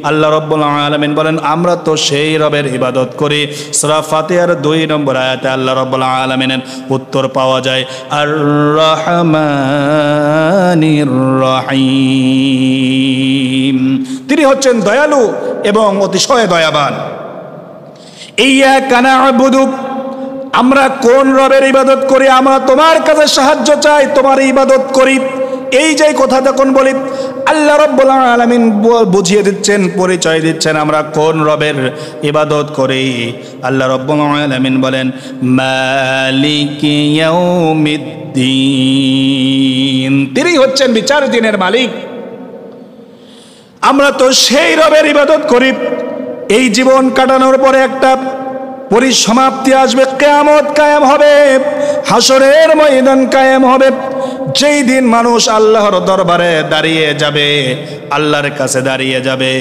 আল্লাহ রাব্বুল আলামিন বলেন আমরা তো সেই রবের ইবাদত করি। সূরা ফাতিহার 2 নম্বর আয়াতে আল্লাহ রাব্বুল আলামিনের উত্তর পাওয়া যায়, আর রহমানির রহিম, তিনি হচ্ছেন দয়ালু এবং অতিশয় দয়াবান। ইয়্যাকা না'বুদু, আমরা কোন রবের ইবাদত করি? আমরা তোমার কাছে সাহায্য চাই, তোমার ইবাদত করি। এই যে কথা তখন বলি, আল্লাহ রাব্বুল আলামিন বুঝিয়ে দিচ্ছেন, পরিচয় দিচ্ছেন আমরা কোন রবের ইবাদত করি। আল্লাহ রাব্বুল আলামিন বলেন মালিকি ইয়াউমিদ্দিন, তিনি হচ্ছেন বিচার দিনের মালিক। আমরা তো সেই রবের ইবাদত করি। এই জীবন কাটানোর পরে একটা পরিসমাপ্তি আসবে, কিয়ামত কায়েম হবে, হাসরের ময়দান কায়েম হবে, যেই দিন মানুষ আল্লাহর দরবারে দাঁড়িয়ে যাবে, আল্লাহর কাছে দাঁড়িয়ে যাবে,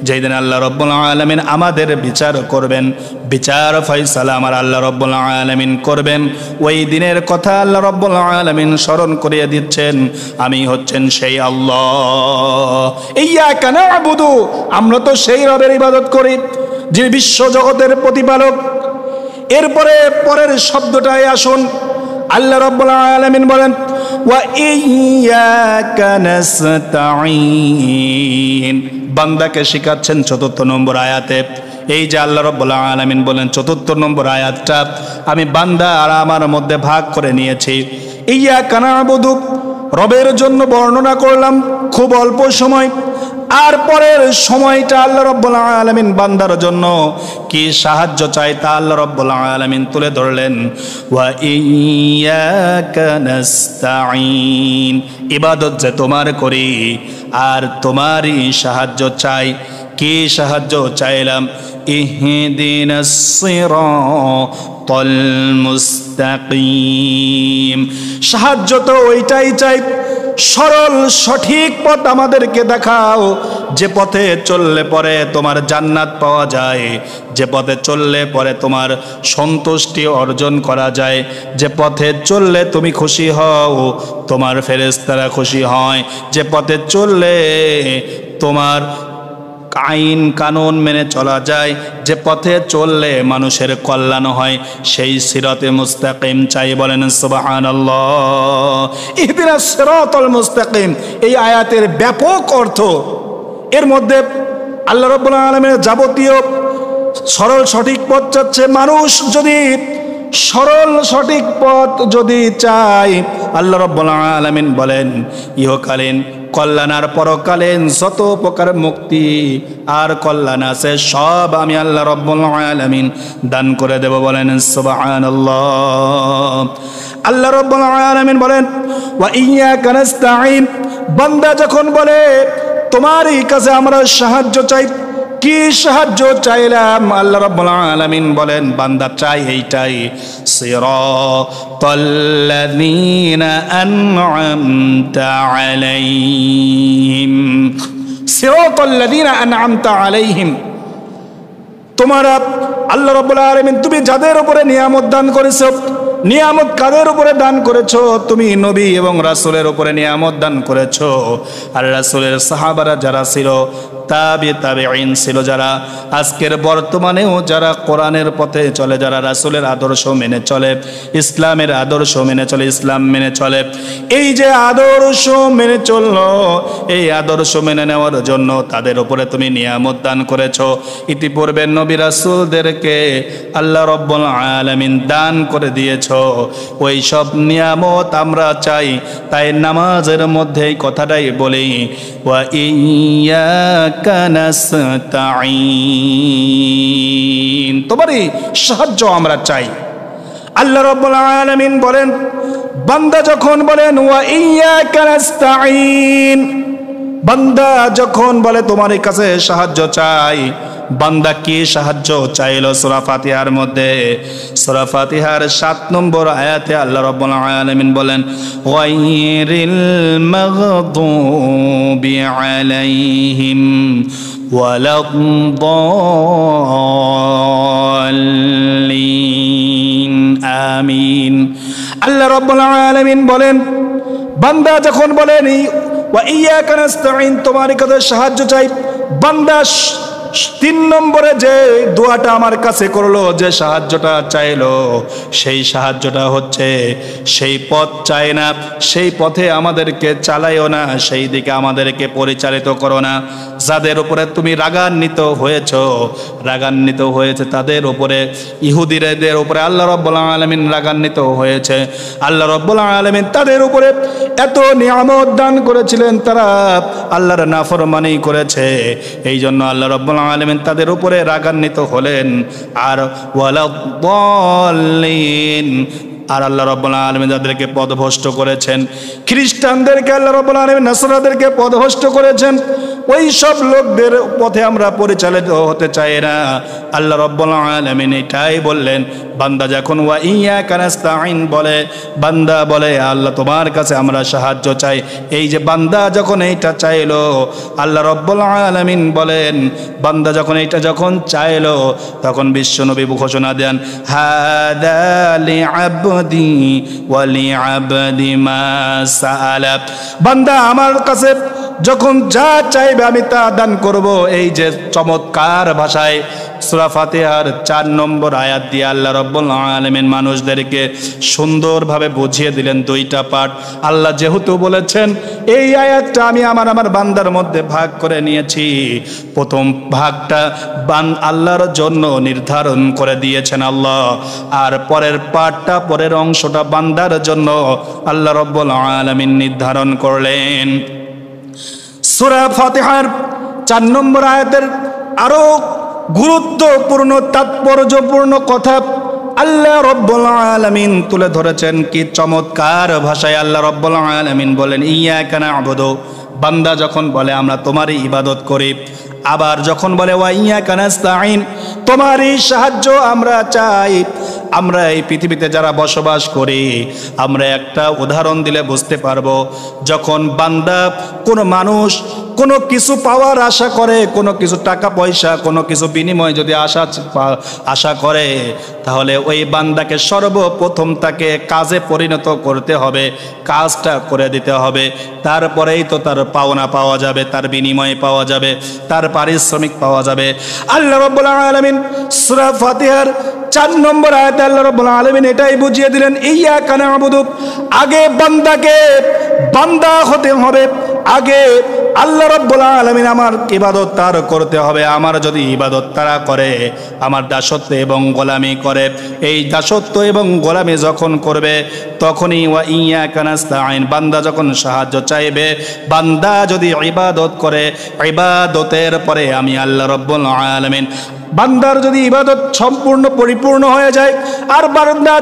যেই দিন আল্লাহ রাব্বুল আলামিন আমাদের বিচার করবেন, বিচার ফয়সালা আমার আল্লাহ রাব্বুল আলামিন করবেন। ওই দিনের কথা আল্লাহ রাব্বুল আলামিন স্মরণ করিয়ে দিচ্ছেন, আমি হচ্ছেন সেই আল্লাহ। ইয়্যাকা না'বুদু, আমরা তো সেই রবের ইবাদত করি যিনি বিশ্ব জগতের প্রতিপালক। এরপরে পরের শব্দটায় আসুন, আল্লাহ রাব্বুল আলামিন বলেন ওয়া ইয়্যাকা নাস্তাঈন, বান্দাকে শিখাচ্ছেন 4 নম্বর আয়াতে। এই যে আল্লাহ রাব্বুল আলামিন বলেন 4 নম্বর আয়াতটা আমি বান্দা আর আমার মধ্যে ভাগ করে নিয়েছি। ইয়্যাকা না'বুদু, রবের জন্য বর্ণনা করলাম খুব অল্প সময়, আর পরের সময়টা আল্লাহ রাব্বুল আলামিন বান্দার জন্য কি সাহায্য চাই তা আল্লাহ রাব্বুল আলামিন তুলে ধরলেন। ওয়া ইয়্যাকা নাস্তাঈন, ইবাদত যে তোমার করি আর তোমারই সাহায্য চাই। কি সাহায্য চাইলাম? ইহদিনাস সিরাতাল মুস্তাকিম, সাহায্য তো ওইটাই চাই, সরল সঠিক পথ আমাদেরকে দেখাও, যে পথে চললে পরে তোমার জান্নাত পাওয়া যায়, যে পথে চললে পরে তোমার সন্তুষ্টি অর্জন করা যায়, যে পথে চললে তুমি খুশি হও, তোমার ফেরেশতারা খুশি হয়, যে পথে চললে তোমার আইন কানুন মেনে চলা যায়, যে পথে চললে মানুষের কল্যাণ হয়, সেই সিরাতে মুস্তাকিম চাই। বলেন সুবহানাল্লাহ। ইহদিনাস সিরাতাল মুস্তাকিম, এই আয়াতের ব্যাপক অর্থ। এর মধ্যে আল্লাহ রাব্বুল আলামিনের যাবতীয় সরল সঠিক পথ চাচ্ছে। মানুষ যদি সরল সঠিক পথ যদি চাই, আল্লাহ রাব্বুল আলামিন বলেন ইহকালীন কল্যাণ আর পরকালীন যত প্রকার মুক্তি আর কল্যাণ আছে সব আমি আল্লাহ রাব্বুল আলামিন দান করে দেব। বলেন সুবহানাল্লাহ। আল্লাহ রাব্বুল আলামিন বলেন ওয়া ইয়্যাকা নাস্তাঈন, বান্দা যখন বলে তোমারই কাছে আমরা সাহায্য চাই, কি সাহায্য চাইলাম? আল্লাহ রাব্বুল আলামিন বলেন বান্দা চাই এইটাই, সিরাতাল্লাযীনা আন'আমতা আলাইহিম, সিরাতাল্লাযীনা আন'আমতা আলাইহিম, তোমারা আল্লাহ রাব্বুল আলামিন তুমি যাদের উপরে নিয়ামত দান করেছো, নিয়ামত কাদের উপরে দান করেছো? তুমি নবী এবং রাসূলের উপরে নিয়ামত দান করেছো। আর রাসূলের সাহাবারা যারা ছিল, তাবেঈন ছিল যারা, আজকের বর্তমানেও যারা কোরআনের পথে চলে, যারা রাসূলের আদর্শ মেনে চলে, ইসলামের আদর্শ মেনে চলে, ইসলাম মেনে চলে, এই যে আদর্শ মেনে চললো, এই আদর্শ মেনে নেওয়ার জন্য তাদের উপরে তুমি নিয়ামত দান করেছো। ইতিপূর্বে নবী রাসূলদেরকে আল্লাহ রাব্বুল আলামিন দান করে দিয়েছো। ওই সব নিয়ামত আমরা চাই। তাই নামাজের মধ্যে এই কথাটাই বলি, ওয়া ইয়্যাকা নাস্তাঈন, তোমারই সাহায্য আমরা চাই। আল্লাহ রাব্বুল আলামিন বলেন বান্দা যখন বলেন ওয়া ইয়্যাকা নাস্তাঈন, বান্দা যখন বলে তোমার কাছে সাহায্য চাই, বান্দা কি সাহায্য চাইলো সূরা ফাতিহার মধ্যে? সূরা ফাতিহার 7 নম্বর আয়াতে আল্লাহ রাব্বুল আলামিন বলেন গায়রিল মাগদুবি আলাইহিম ওয়ালাদ-দাল্লিন আমিন। আল্লাহ রাব্বুল আলামিন বলেন বান্দা যখন বলেন ওয়া ইয়্যাকা নাস্তাঈন তোমার কাছে সাহায্য চাই, বান্দা 3 নম্বরে যে দোয়াটা আমার কাছে করলো, যে সাহায্যটা চাইলো, সেই সাহায্যটা হচ্ছে সেই পথ চায় না, সেই পথে আমাদেরকে চালাইও না, সেই দিকে আমাদেরকে পরিচালিত করো না। যাদের উপরে তুমি রাগান্বিত হয়েছে তাদের উপরে, ইহুদিদের উপরে আল্লাহ রাব্বুল আলামিন রাগান্বিত হয়েছে। আল্লাহ রাব্বুল আলামিন তাদের উপরে এত নিয়ামত দান করেছিলেন, তারা আল্লাহর নাফরমানি করেছে, এই জন্য আল্লাহ রাব্বুল আলামিন তাদের উপরে রাগান্বিত হলেন। আর ওয়ালাদ-দাল্লিন, আর আল্লাহ রাব্বুল আলামিন যাদেরকে পথভ্রষ্ট করেছেন, খ্রিস্টানদেরকে আল্লাহ রাব্বুল আলামিন নাসারাদেরকে পথভ্রষ্ট করেছেন, ওই সব লোকদের পথে আমরা পরিচালিত হতে চাই না। আল্লাহ রাব্বুল আলামিন এটাই বললেন, বান্দা যখন ওয়া ইয়্যাকা নাস্তাঈন বলে, বান্দা বলে আল্লাহ তোমার কাছে আমরা সাহায্য চাই, এই যে বান্দা যখন এইটা চাইলো, আল্লাহ রাব্বুল আলামিন বলেন বান্দা যখন এইটা চাইলো, তখন বিশ্বনবী ঘোষণা দেন হাদা লিআবদি ওয়া লিআবদি মা সাআলা, বান্দা আমার কাছে যখন যা চাইবে আমি তা দান করব। এই যে চমৎকার ভাষায় সূরা ফাতিহার 4 নম্বর আয়াত দিয়ে আল্লাহ রাব্বুল আলামিন মানুষদেরকে সুন্দরভাবে বুঝিয়ে দিলেন 2টা পার্ট। আল্লাহ যেহেতু বলেছেন এই আয়াতটা আমি আমার বান্দার মধ্যে ভাগ করে নিয়েছি, প্রথম ভাগটা আল্লাহর জন্য নির্ধারণ করে দিয়েছেন আল্লাহ, আর পরের পার্টটা, পরের অংশটা বান্দার জন্য আল্লাহ রাব্বুল আলামিন নির্ধারণ করলেন। সূরা ফাতিহার 4 নম্বর আয়াতের আরো গুরুত্বপূর্ণ তাৎপর্যপূর্ণ কথা আল্লাহ রাব্বুল আলামিন তুলে ধরেছেন। কি চমৎকার ভাষায় আল্লাহ রাব্বুল আলামিন বলেন ইয়্যাকা না'বুদু, বান্দা যখন বলে আমরা তোমারই ইবাদত করি, আবার যখন বলে ওয়া ইয়্যাকা নাস্তাঈন তোমারই সাহায্য আমরা চাই। আমরা এই পৃথিবীতে যারা বসবাস করি, আমরা একটা উদাহরণ দিলে বুঝতে পারবো, যখন বান্দা কোনো মানুষ কোনো কিছু পাওয়ার আশা করে, কোনো কিছু টাকা পয়সা, কোনো কিছু বিনিময় যদি আশা করে, তাহলে ওই বান্দাকে সর্বপ্রথম তাকে কাজে পরিণত করতে হবে, কাজটা করে দিতে হবে, তারপরেই তো তার পাওনা পাওয়া যাবে, তার বিনিময় পাওয়া যাবে, তার পারিশ্রমিক পাওয়া যাবে। আল্লাহ রাব্বুল আলামিন সূরা ফাতিহার 4 নম্বর আয়াতে আল্লাহ রাব্বুল আলামিন এটাই বুঝিয়ে দিলেন ইয়্যাকা না'বুদু, আগে বান্দাকে বান্দা হতে হবে, আগে আল্লাহ রাব্বুল আলামিন আমার ইবাদত তার করতে হবে। আমার যদি ইবাদত তারা করে, আমার দাসত্ব এবং গোলামি করে, এই দাসত্ব এবং গোলামি যখন করবে, তখনই ওয়া ইয়্যাকা নাস্তাঈন বান্দা যখন সাহায্য চাইবে, বান্দা যদি ইবাদত করে, ইবাদতের পরে আমি আল্লাহ রাব্বুল আলামিন, বান্দার যদি ইবাদত সম্পূর্ণ পরিপূর্ণ হয়ে যায়, আর বান্দা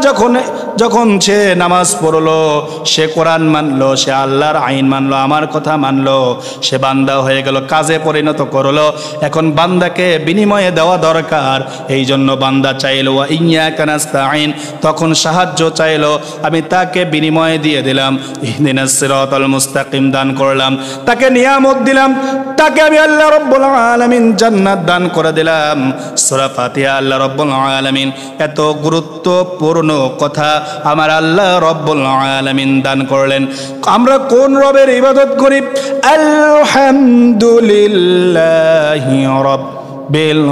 যখন সে নামাজ পড়লো, সে কোরআন মানলো, সে আল্লাহর আইন মানলো, আমার কথা মানলো, সে বান্দা হয়ে গেল, কাজে পরিণত করলো। এখন বান্দাকে বিনিময়ে দেওয়া দরকার, এই জন্য বান্দা চাইলো ওয়া ইয়্যাকা নাস্তাঈন, তখন সাহায্য চাইলো, আমি তাকে বিনিময়ে দিয়ে দিলাম, ইহদিনাস সিরাতাল মুস্তাকিম দান করলাম, তাকে নিয়ামত দিলাম, তাকে আমি আল্লাহ রাব্বুল আলামিন জান্নাত দান করে দিলাম। সূরা ফাতিহা আল্লাহ রাব্বুল আলামিন এত গুরুত্বপূর্ণ কথা আমার আল্লাহ রাব্বুল আলামিন দান করলেন। আমরা কোন রবের ইবাদত করি? আলহামদুলিল্লাহি রাব্বিল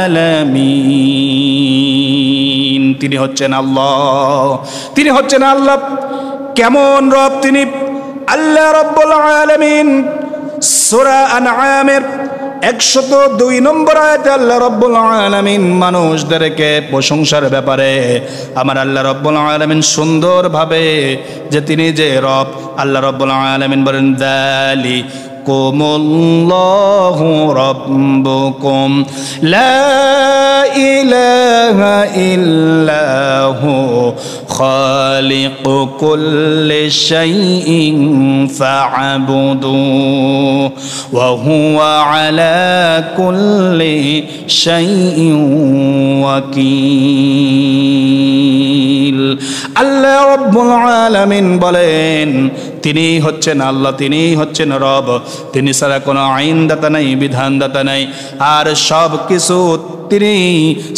আলামিন, তিনি হচ্ছেন আল্লাহ, তিনি হচ্ছেন আল্লাহ। কেমন রব তিনি? আল্লাহ রাব্বুল আলামিন সূরা আনআমের 102 নম্বর আয়াতে আল্লাহ রাব্বুল আলামিন মানুষদেরকে প্রশংসার ব্যাপারে আমার আল্লাহ রাব্বুল আলামিন সুন্দরভাবে যে তিনি যে রব, আল্লাহ রাব্বুল আলামিন বলেন যালিকুমুল্লাহু রাব্বুকুম লা ইলাহা ইল্লাহু خالق كل شيء فاعبدوه وهو على كل شيء وكيل আল্লাহ রব্বুল আলামিন বলেন তিনি হচ্ছেন আল্লাহ, তিনি হচ্ছেন রব, তিনি ছাড়া কোনো আইনদাতা নাই, বিধানদাতা নাই, আর সব কিছু তিনি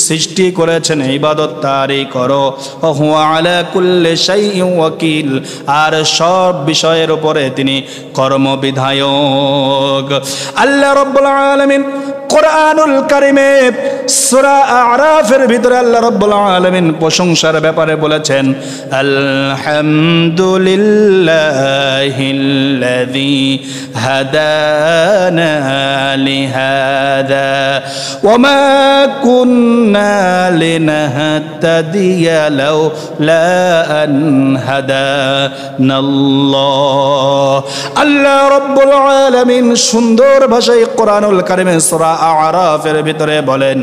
সৃষ্টি করেছেন, ইবাদত তারই করো। হুয়া আলা কুল্লি শাইইন ওয়াকিল, আর সব বিষয়ের উপরে তিনি কর্মবিধায়ক। আল্লাহ রাব্বুল আলামিন কোরআনুল কারীমে সূরা আ'রাফের ভিতরে আল্লাহ রাব্বুল আলামিন প্রশংসার ব্যাপারে বলেছেন, আলহামদুলিল্লাহিল্লাযী হাদানা লিহাযা ওয়া মা কুন্না লিনাহতাদিয়া লাউলা আন হাদানাল্লাহ। আল্লাহ রাব্বুল আলামিন সুন্দর ভাষায় কোরআনুল কারীমে সূরা আ'রাফের ভিতরে বলেন,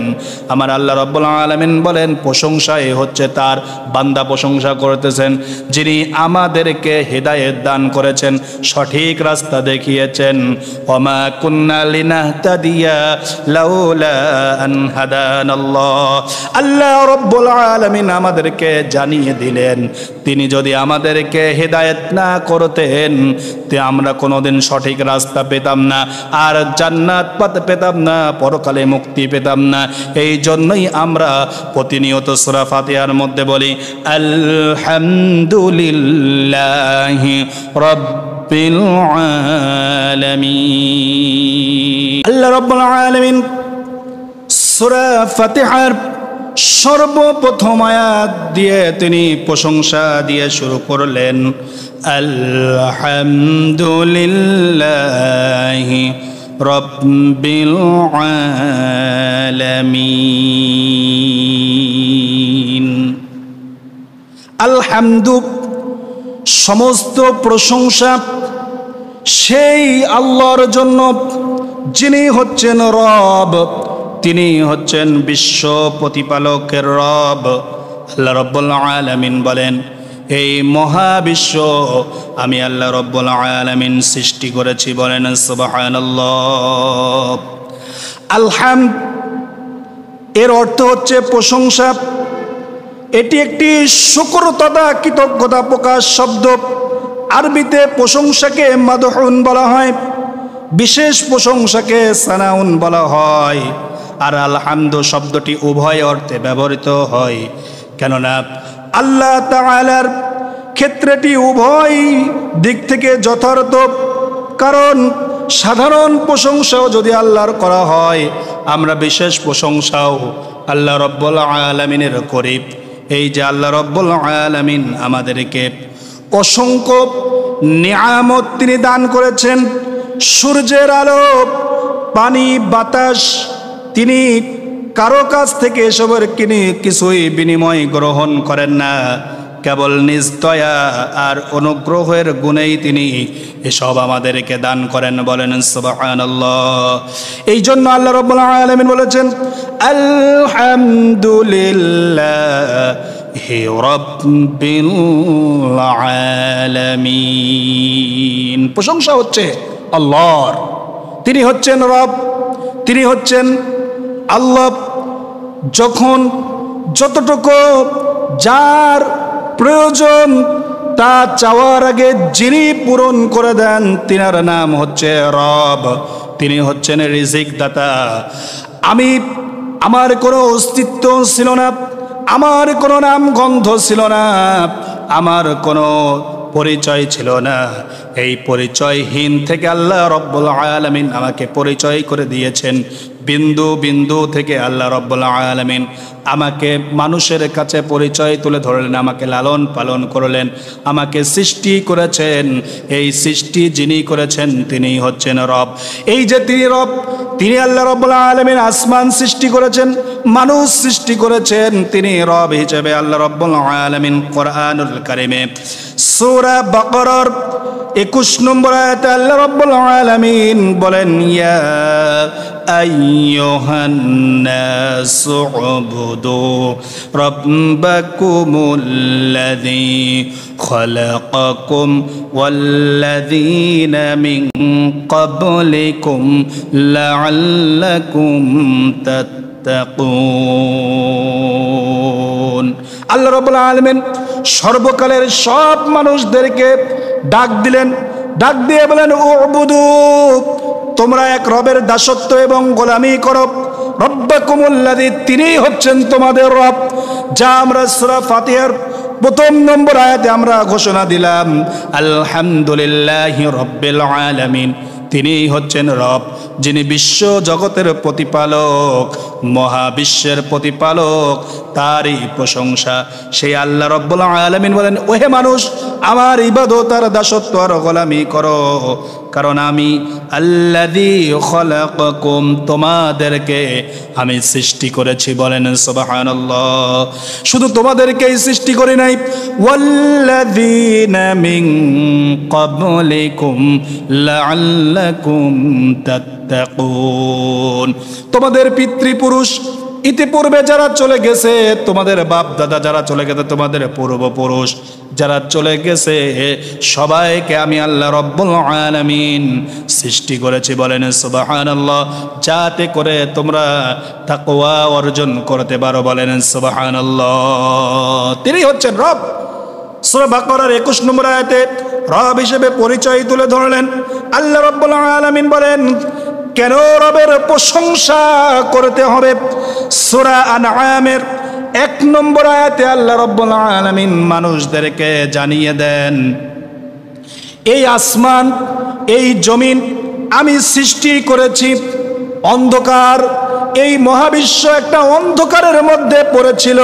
আমার আল্লাহ রাব্বুল আলামিন বলেন প্রশংসাই হচ্ছে তার, বান্দা প্রশংসা করতেছেন যিনি আমাদেরকে হেদায়েত দান করেছেন, সঠিক রাস্তা দেখিয়েছেন। ওয়ামা কুন্না লিনাহতাদিয়া লাউলা আন হাদানাল্লাহ। আল্লাহ রাব্বুল আলামিন আমাদেরকে জানিয়ে দিলেন তিনি যদি আমাদেরকে হেদায়েত না করতেন তে আমরা কোনোদিন সঠিক রাস্তা পেতাম না, আর জান্নাত পেতাম না, পরকালে মুক্তি পেতাম না। এই জন্যই আমরা প্রতিনিয়ত সূরা ফাতিহার মধ্যে বলি আলহামদুলিল্লাহি রাব্বিল আলামিন। আল্লাহ রাব্বুল আলামিন সূরা ফাতিহার সর্বপ্রথম আয়াত দিয়ে তিনি প্রশংসা দিয়ে শুরু করলেন, আলহামদুলিল্লাহি রাব্বিল আলামিন। আলহামদু সমস্ত প্রশংসা সেই আল্লাহর জন্য যিনি হচ্ছেন রব, তিনি হচ্ছেন বিশ্ব প্রতিপালকের রব। আল্লাহ রাব্বুল আলামিন বলেন এই মহাবিশ্ব আমি আল্লাহ রাব্বুল আলামিন সৃষ্টি করেছি, বলেন সুবহানাল্লাহ। আলহামদ এর অর্থ হচ্ছে প্রশংসা, এটি একটি শুকর তথা কৃতজ্ঞতা প্রকাশ শব্দ। আরবিতে প্রশংসাকে মাদহুন বলা হয়, বিশেষ প্রশংসাকে সানাউন বলা হয়। আর আলহামদু শব্দটি উভয় অর্থে ব্যবহৃত হয়, কেননা আল্লাহ তাআলার ক্ষেত্রেটি উভয় দিক থেকে যথার্থ। কারণ সাধারণ প্রশংসাও যদি আল্লাহর করা হয়, আমরা বিশেষ প্রশংসাও আল্লাহ রাব্বুল আলামিনের করি। এই যে আল্লাহ রাব্বুল আলামিন আমাদেরকে অসংখ্য নিয়ামত তিনি দান করেছেন, সূর্যের আলো, পানি, বাতাস, তিনি কারো কাছ থেকে এসবের কিছুই বিনিময় গ্রহণ করেন না, কেবল নিজ দয়া আর অনুগ্রহের গুণেই তিনি এসব আমাদেরকে দান করেন, বলেন সুবহানাল্লাহ। এই জন্য আল্লাহ রাব্বুল আলামিন বলেছেন আলহামদুলিল্লাহি রাব্বিল আলামিন। প্রশংসা হচ্ছে আল্লাহর, তিনি হচ্ছেন রব, তিনি হচ্ছেন আল্লাহ। যখন যতটুকু যার প্রয়োজন তা চাওয়ার আগে যিনি পূরণ করে দেন তিনার নাম হচ্ছে রব, তিনি হচ্ছেন রিজিক দাতা। আমার কোনো অস্তিত্ব ছিল না, আমার কোনো নাম গন্ধ ছিল না, আমার কোনো পরিচয় ছিল না। এই পরিচয়হীন থেকে আল্লাহ রাব্বুল আলামিন আমাকে পরিচয় করে দিয়েছেন। বিন্দু বিন্দু থেকে আল্লাহ রাব্বুল আলামিন আমাকে মানুষের কাছে পরিচয় তুলে ধরলেন, আমাকে লালন পালন করলেন, আমাকে সৃষ্টি করেছেন। এই সৃষ্টি যিনি করেছেন তিনি হচ্ছেন রব। এই যে তিনি রব, তিনি আল্লাহ রাব্বুল আলামিন আসমান সৃষ্টি করেছেন, মানুষ সৃষ্টি করেছেন, তিনি রব হিসেবে আল্লাহ রাব্বুল আলামিন কোরআনুল কারীমে সূরা বাকারার 21 নম্বর আয়াতে আল্লাহ রাব্বুল আলামিন বলেন, ইয়া আইয়ুহান নাসু উবুদু রাব্বাকুমুল্লাযী খালাকাকুম ওয়াল্লাযীনা মিন ক্বাবলিকুম লাআল্লাকুম তাত্তাকুন। আল্লাহ রাব্বুল আলামিন সর্বকালের সব মানুষদেরকে ডাক দিলেন, ডাক দিয়ে বলেন, উবুদু, তোমরা এক রবের দাসত্ব এবং গোলামি করো। রব্বাকুমুল্লাযী, তিনিই হচ্ছেন তোমাদের রব। যা আমরা সূরা ফাতিহার 1 নম্বর আয়াতে আমরা ঘোষণা দিলাম, আলহামদুলিল্লাহি রাব্বিল আলামিন, তিনিই হচ্ছেন রব, যিনি বিশ্ব জগতের প্রতিপালক, মহাবিশ্বের প্রতিপালক, তারই প্রশংসা। সেই আল্লাহ রাব্বুল আলামিন বলেন, ওহে মানুষ, আমার ইবাদত আর দাসত্ব আর গোলামি করো, কারণ আমি আল্লাযী খালাকাকুম, তোমাদেরকে আমি সৃষ্টি করেছি। বলেন সুবহানাল্লাহ। শুধু তোমাদেরকেই সৃষ্টি করি নাই, ওয়াল্লাযীনা মিন ক্বাবলিকুম লাআল্লাকুম তাত্তাকুন, তোমাদের পিতৃপুরুষ ইতিপূর্বে যারা চলে গেছে, তোমাদের বাপ দাদা যারা চলে গেছে, তোমাদের পূর্বপুরুষ যারা চলে গেছে, সবাইকে আমি আল্লাহ রাব্বুল আলামিন সৃষ্টি করেছি। বলেন সুবহানাল্লাহ, যাতে করে তোমরা তাকওয়া অর্জন করতে পারো। বলেন সুবহানাল্লাহ। তিনি হচ্ছেন রব। সূরা বাকারার 21 নম্বর আয়াতে রব হিসেবে পরিচয় তুলে ধরলেন। আল্লাহ রাব্বুল আলামিন বলেন, কেন রবের প্রশংসা করতে হবে? সূরা আনআমের 1 নম্বর আয়াতে আল্লাহ রাব্বুল আলামিন মানুষদেরকে জানিয়ে দেন, এই আসমান, এই জমিন আমি সৃষ্টি করেছি। অন্ধকার, এই মহাবিশ্ব একটা অন্ধকারের মধ্যে পড়েছিল,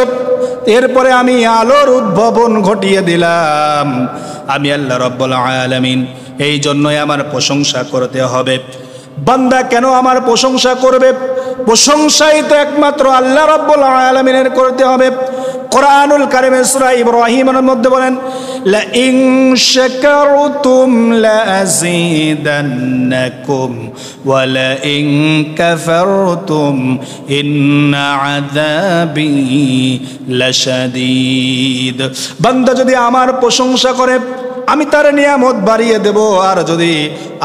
এরপরে আমি আলোর উদ্ভাবন ঘটিয়ে দিলাম। আমি আল্লাহ রাব্বুল আলামিন, এই জন্যই আমার প্রশংসা করতে হবে। বান্দা কেন আমার প্রশংসা করবে? প্রশংসাই তো একমাত্র আল্লাহ রাব্বুল আলামিনের করতে হবে। কোরআনুল কারীমে সূরা ইব্রাহিমের মধ্যে বলেন, লা ইন শাকারতুম লা আযীদান্নাকুম ওয়া লা ইন কাফারতুম ইন্না আযাবি লাশাদীদ। বান্দা যদি আমার প্রশংসা করে, আমি তার নিয়ামত বাড়িয়ে দেব, আর যদি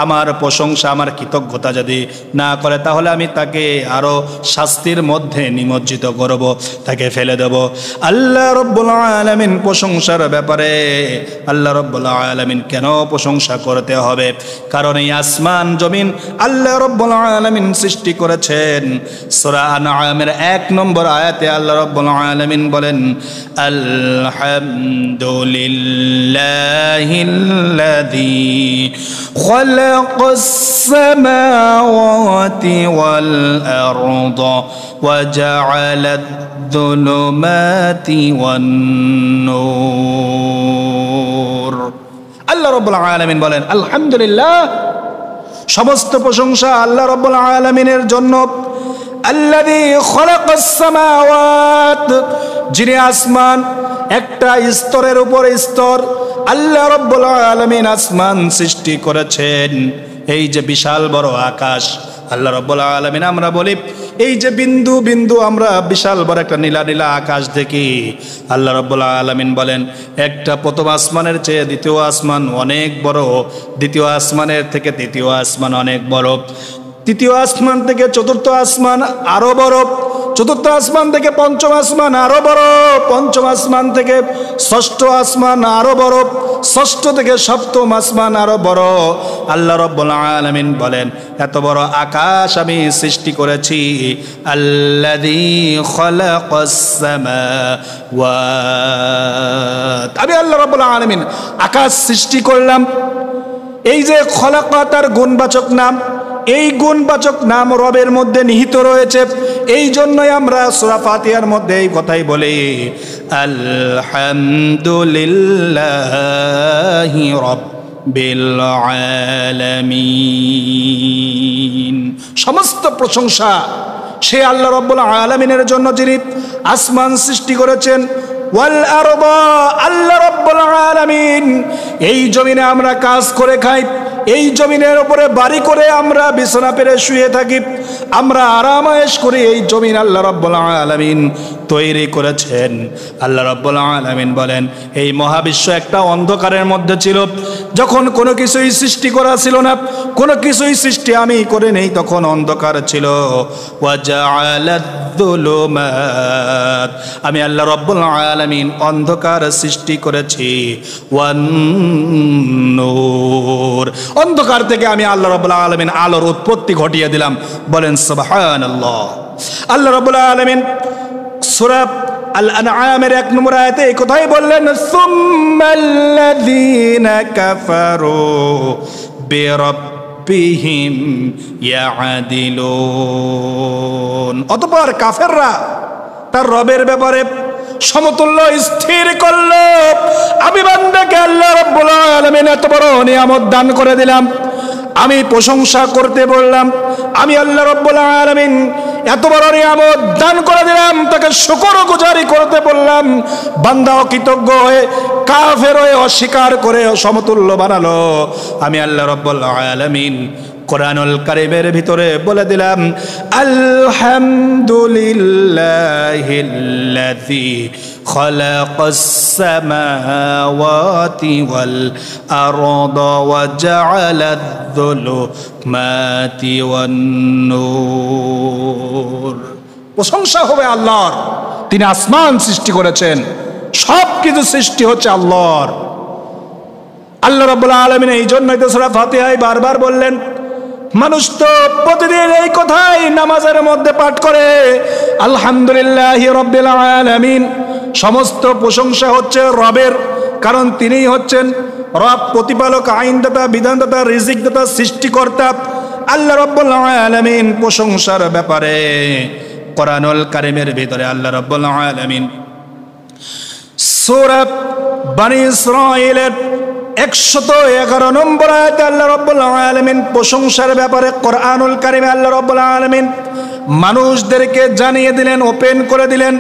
আমার প্রশংসা, আমার কৃতজ্ঞতা যদি না করে, তাহলে আমি তাকে আরো শাস্তির মধ্যে নিমজ্জিত করব, তাকে ফেলে দেব। আল্লাহ রাব্বুল আলামিন প্রশংসার ব্যাপারে, আল্লাহ রাব্বুল আলামিন কেন প্রশংসা করতে হবে? কারণ এই আসমান জমিন আল্লাহ রাব্বুল আলামিন সৃষ্টি করেছেন। সূরা আনআমের 1 নম্বর আয়াতে আল্লাহ রাব্বুল আলামিন বলেন, আলহামদুলিল্লাহিল্লাযী খালাকাস সামাওয়াতি ওয়াল আরদা ওয়া জাআলাদ যুলুমাতি ওয়ান নূর। আল্লাহ রাব্বুল আলামিন বলেন, আলহামদুলিল্লাহ, সমস্ত প্রশংসা আল্লাহ রাব্বুল আলামিনের জন্য। আল্লাযী খালাকাস সামাওয়াত, যিনি আসমান একটা স্তরের উপর স্তর, আল্লাহ রাব্বুল আলামিন আসমান সৃষ্টি করেছেন। এই যে বিশাল বড় আকাশ, আল্লাহ রাব্বুল আলামিন, আমরা বলি এই যে বিন্দু বিন্দু আমরা বিশাল বড় একটা নীলা নীলা আকাশ দেখি, আল্লাহ রাব্বুল আলামিন বলেন একটা প্রথম আসমানের চেয়ে দ্বিতীয় আসমান অনেক বড়, দ্বিতীয় আসমানের থেকে তৃতীয় আসমান অনেক বড়, তৃতীয় আসমান থেকে চতুর্থ আসমান আরো বড়, চতুর্থ আসমান থেকে পঞ্চম আসমান আরো বড়, পঞ্চম আসমান থেকে ষষ্ঠ আসমান আরো বড়, ষষ্ঠ থেকে সপ্তম আসমান আরো বড়। আল্লাহ রাব্বুল আলামিন বলেন, এত বড় আকাশ আমি সৃষ্টি করেছি। আল্লাযী খালাকাস সামাওয়াত, আমি আল্লাহ রাব্বুল আলামিন আকাশ সৃষ্টি করলাম। এই যে খলাকা তার গুণবাচক নাম, এই গুণবাচক নাম রবের মধ্যে নিহিত রয়েছে। এই জন্যই আমরা সূরা ফাতিহার মধ্যে এই কথাই বলি, আলহামদুলিল্লাহি রাব্বিল আলামিন। সমস্ত প্রশংসা সে আল্লাহ রাব্বুল আলামিনের জন্য, যিনি আসমান সৃষ্টি করেছেন। ওয়াল আরদা, আল্লাহ রাব্বুল রাব্বুল আলামিন এই জমিনে আমরা কাজ করে খাই, এই জমিনের উপরে বাড়ি করে আমরা বিছানা পেরে শুয়ে থাকি, আমরা আরামায়েশ করি। এই জমিন আল্লাহ রাব্বুল আলামিন তৈরি করেছেন। আল্লাহ রাব্বুল আলামিন বলেন এই মহাবিশ্ব একটা অন্ধকারের মধ্যে ছিল, যখন কোনো কিছুই সৃষ্টি করা ছিল না, কোনো কিছুই সৃষ্টি আমি করে নেই, তখন অন্ধকার ছিল। ওয়াজআলাদ-যুলুমাত, আমি আল্লাহ রাব্বুল আলামিন অন্ধকার সৃষ্টি করেছি। ওয়ান-নূর, অন্ধকার থেকে আমি আল্লাহ রাব্বুল আলামিন আলোর উৎপত্তি ঘটিয়ে দিলাম। বলেন সুবহানাল্লাহ। আল্লাহ রাব্বুল আলামিন সূরা আল-আনআমের 1 নম্বর আয়াতে এই কথাই বললেন, সুম্মাল্লাযীনা কাফারু বিরাব্বিহিম ইয়াদিলুন, অতঃপর কাফেররা তার রবের ব্যাপারে সমতুল্য স্থির করল। আমি বান্দাকে আল্লাহ রাব্বুল আলামিন এত বড় নিয়ামত দান করে দিলাম, আমি প্রশংসা করতে বললাম, আমি আল্লাহ রাব্বুল আলামিন এত বড় নিয়ামত দান করে দিলাম, তাকে শুকরগুজারি করতে বললাম। বান্দা অকৃতজ্ঞ হয়ে কাফের হয়ে অস্বীকার করে সমতুল্য বানালো। আমি আল্লাহ রাব্বুল আলামিন কোরআনুল কারীমের ভিতরে বলে দিলাম, আলহামদুলিল্লাহিল্লাযী খালাকাস সামাওয়াতি ওয়াল আরদা ওয়া জাআলায যুলুমাতি ওয়ান নূর। প্রশংসা হবে আল্লাহর, তিনি আসমান সৃষ্টি করেছেন, সব কিছু সৃষ্টি হচ্ছে আল্লাহর। আল্লাহ রাব্বুল আলামিন এই জন্যই তো সূরা ফাতিহায় বারবার বললেন, মানুষ তো প্রতিদিন এই কথাই নামাজের মধ্যে পাঠ করে, আলহামদুলিল্লাহি রাব্বিল আলামিন, সমস্ত প্রশংসা হচ্ছে রবের, কারণ তিনিই হচ্ছেন রব, প্রতিপালক, আইনদাতা, বিধানদাতা, রিজিকদাতা, সৃষ্টিকর্তা। আল্লাহ রাব্বুল আলামিন প্রশংসার ব্যাপারে কোরআনুল কারীমের ভিতরে আল্লাহ রাব্বুল আলামিন সূরা বনী ইসরাঈলের 111 নম্বর আয়াতে আল্লাহ রাব্বুল আলামিন প্রশংসার ব্যাপারে কোরআনুল কারীমে আল্লাহ রাব্বুল আলামিন মানুষদেরকে জানিয়ে দিলেন, ওপেন করে দিলেন,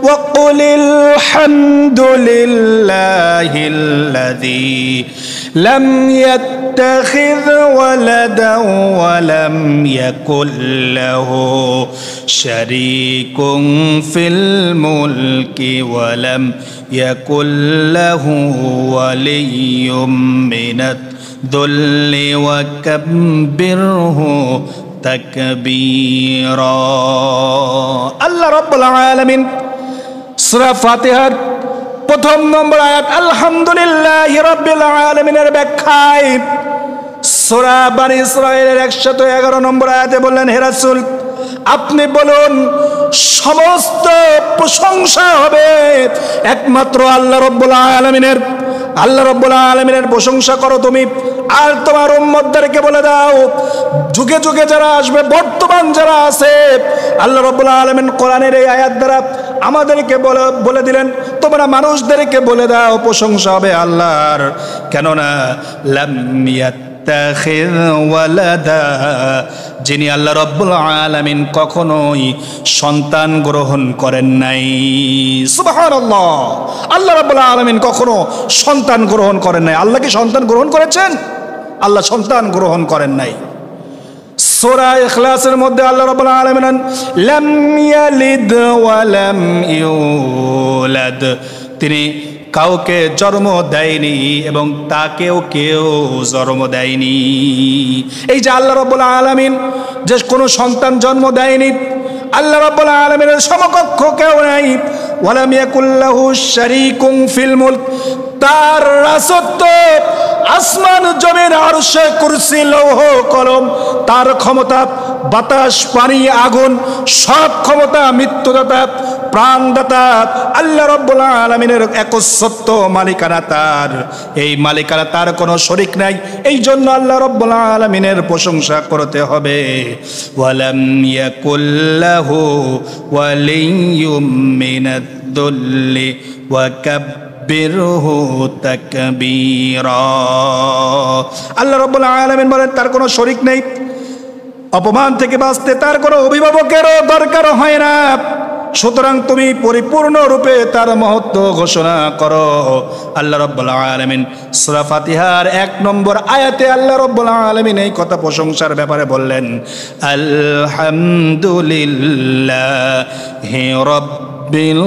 ওয়াকুলিল হামদুলিল্লাহিল্লাযী লাম ইয়াত্তাখিয ওয়ালাদান ওয়া লাম ইয়াকুল লাহু শারীকুন ফিল মুলকি ওয়া লাম ইয়াকুল লাহু ওয়ালিয়্যুম মিনাদ দুল্লি ওয়া কাব্বিরহু তাকবীরা। আল্লাহ রাব্বুল আলামিন সূরা ফাতিহার 1 নম্বর আয়াত আলহামদুলিল্লাহি রাব্বিল আলামিনের ব্যাখ্যায় সূরা বনী ইসরাঈলের 111 নম্বর আয়াতে বললেন, হে রাসূল আপনি বলুন সমস্ত প্রশংসা হবে একমাত্র আল্লাহ রাব্বুল আলামিনের। আল্লাহ রাব্বুল আলামিনের প্রশংসা করো তুমি, আর তোমার উম্মতদেরকে বলে দাও, যুগে যুগে যারা আসবে, বর্তমান যারা আছে, আল্লাহ রাব্বুল আলামিন কোরআনের এই আয়াত দ্বারা আমাদেরকে বলে দিলেন, তোমরা মানুষদেরকে বলে দাও প্রশংসা হবে আল্লাহর, কেননা লাম ইয়াত্তাখিয ওয়ালাদা, যিনি আল্লাহ রাব্বুল আলামিন কখনোই সন্তান গ্রহণ করেন নাই। সুবহানাল্লাহ, আল্লাহ রাব্বুল আলামিন কখনো সন্তান গ্রহণ করেন নাই। আল্লাহ কি সন্তান গ্রহণ করেছেন? আল্লাহ সন্তান গ্রহণ করেন নাই। সূরা ইখলাসের মধ্যে আল্লাহ রাব্বুল আলামিন লাম ইয়ালিদ ওয়া লাম ইউলাদ, তিনি কাউকে জন্ম দেয়নি এবং তাকেও কেউ জন্ম দেয়নি। এই যে আল্লাহ রাব্বুল আলামিন যে কোনো সন্তান জন্ম দেয়নি, আল্লাহ রাব্বুল আলামিনের সমকক্ষ কেউ নাই। ওয়ালাম ইয়াকুল লাহু শারীকুন ফিল মুলক, তার রাজত্ব আসমান জমিন আরশে কুরসি লৌহ কলম, তার ক্ষমতা বাতাস পানি আগুন, সব ক্ষমতা, মৃত্যুদাতা প্রাণদাতা আল্লাহ রাব্বুল আলামিনের একচ্ছত্ব মালিকানা তার। এই মালিকানা তার কোনো শরীক নাই। এই জন্য আল্লাহ রাব্বুল আলামিনের প্রশংসা করতে হবে। ওয়ালাম ইয়াকুল লাহু ওয়ালিয়্যুম মিনাদ দুল্লি ওয়া কাব্বিরহু তাকবীরা। আল্লাহ রাব্বুল আলামিন বলেন তার কোনো শরীক নেই। অপমান থেকে বাঁচতে তার কোনো অভিভাবকেরও দরকার হয় না। সুতরাং তুমি পরিপূর্ণ রূপে তার মহত্ব ঘোষণা করো। আল্লাহ রাব্বুল আলামিন সূরা ফাতিহার 1 নম্বর আয়াতে আল্লাহ রাব্বুল আলামিন এই কথা প্রশংসার ব্যাপারে বললেন, আলহামদুলিল্লাহি রাব্বিল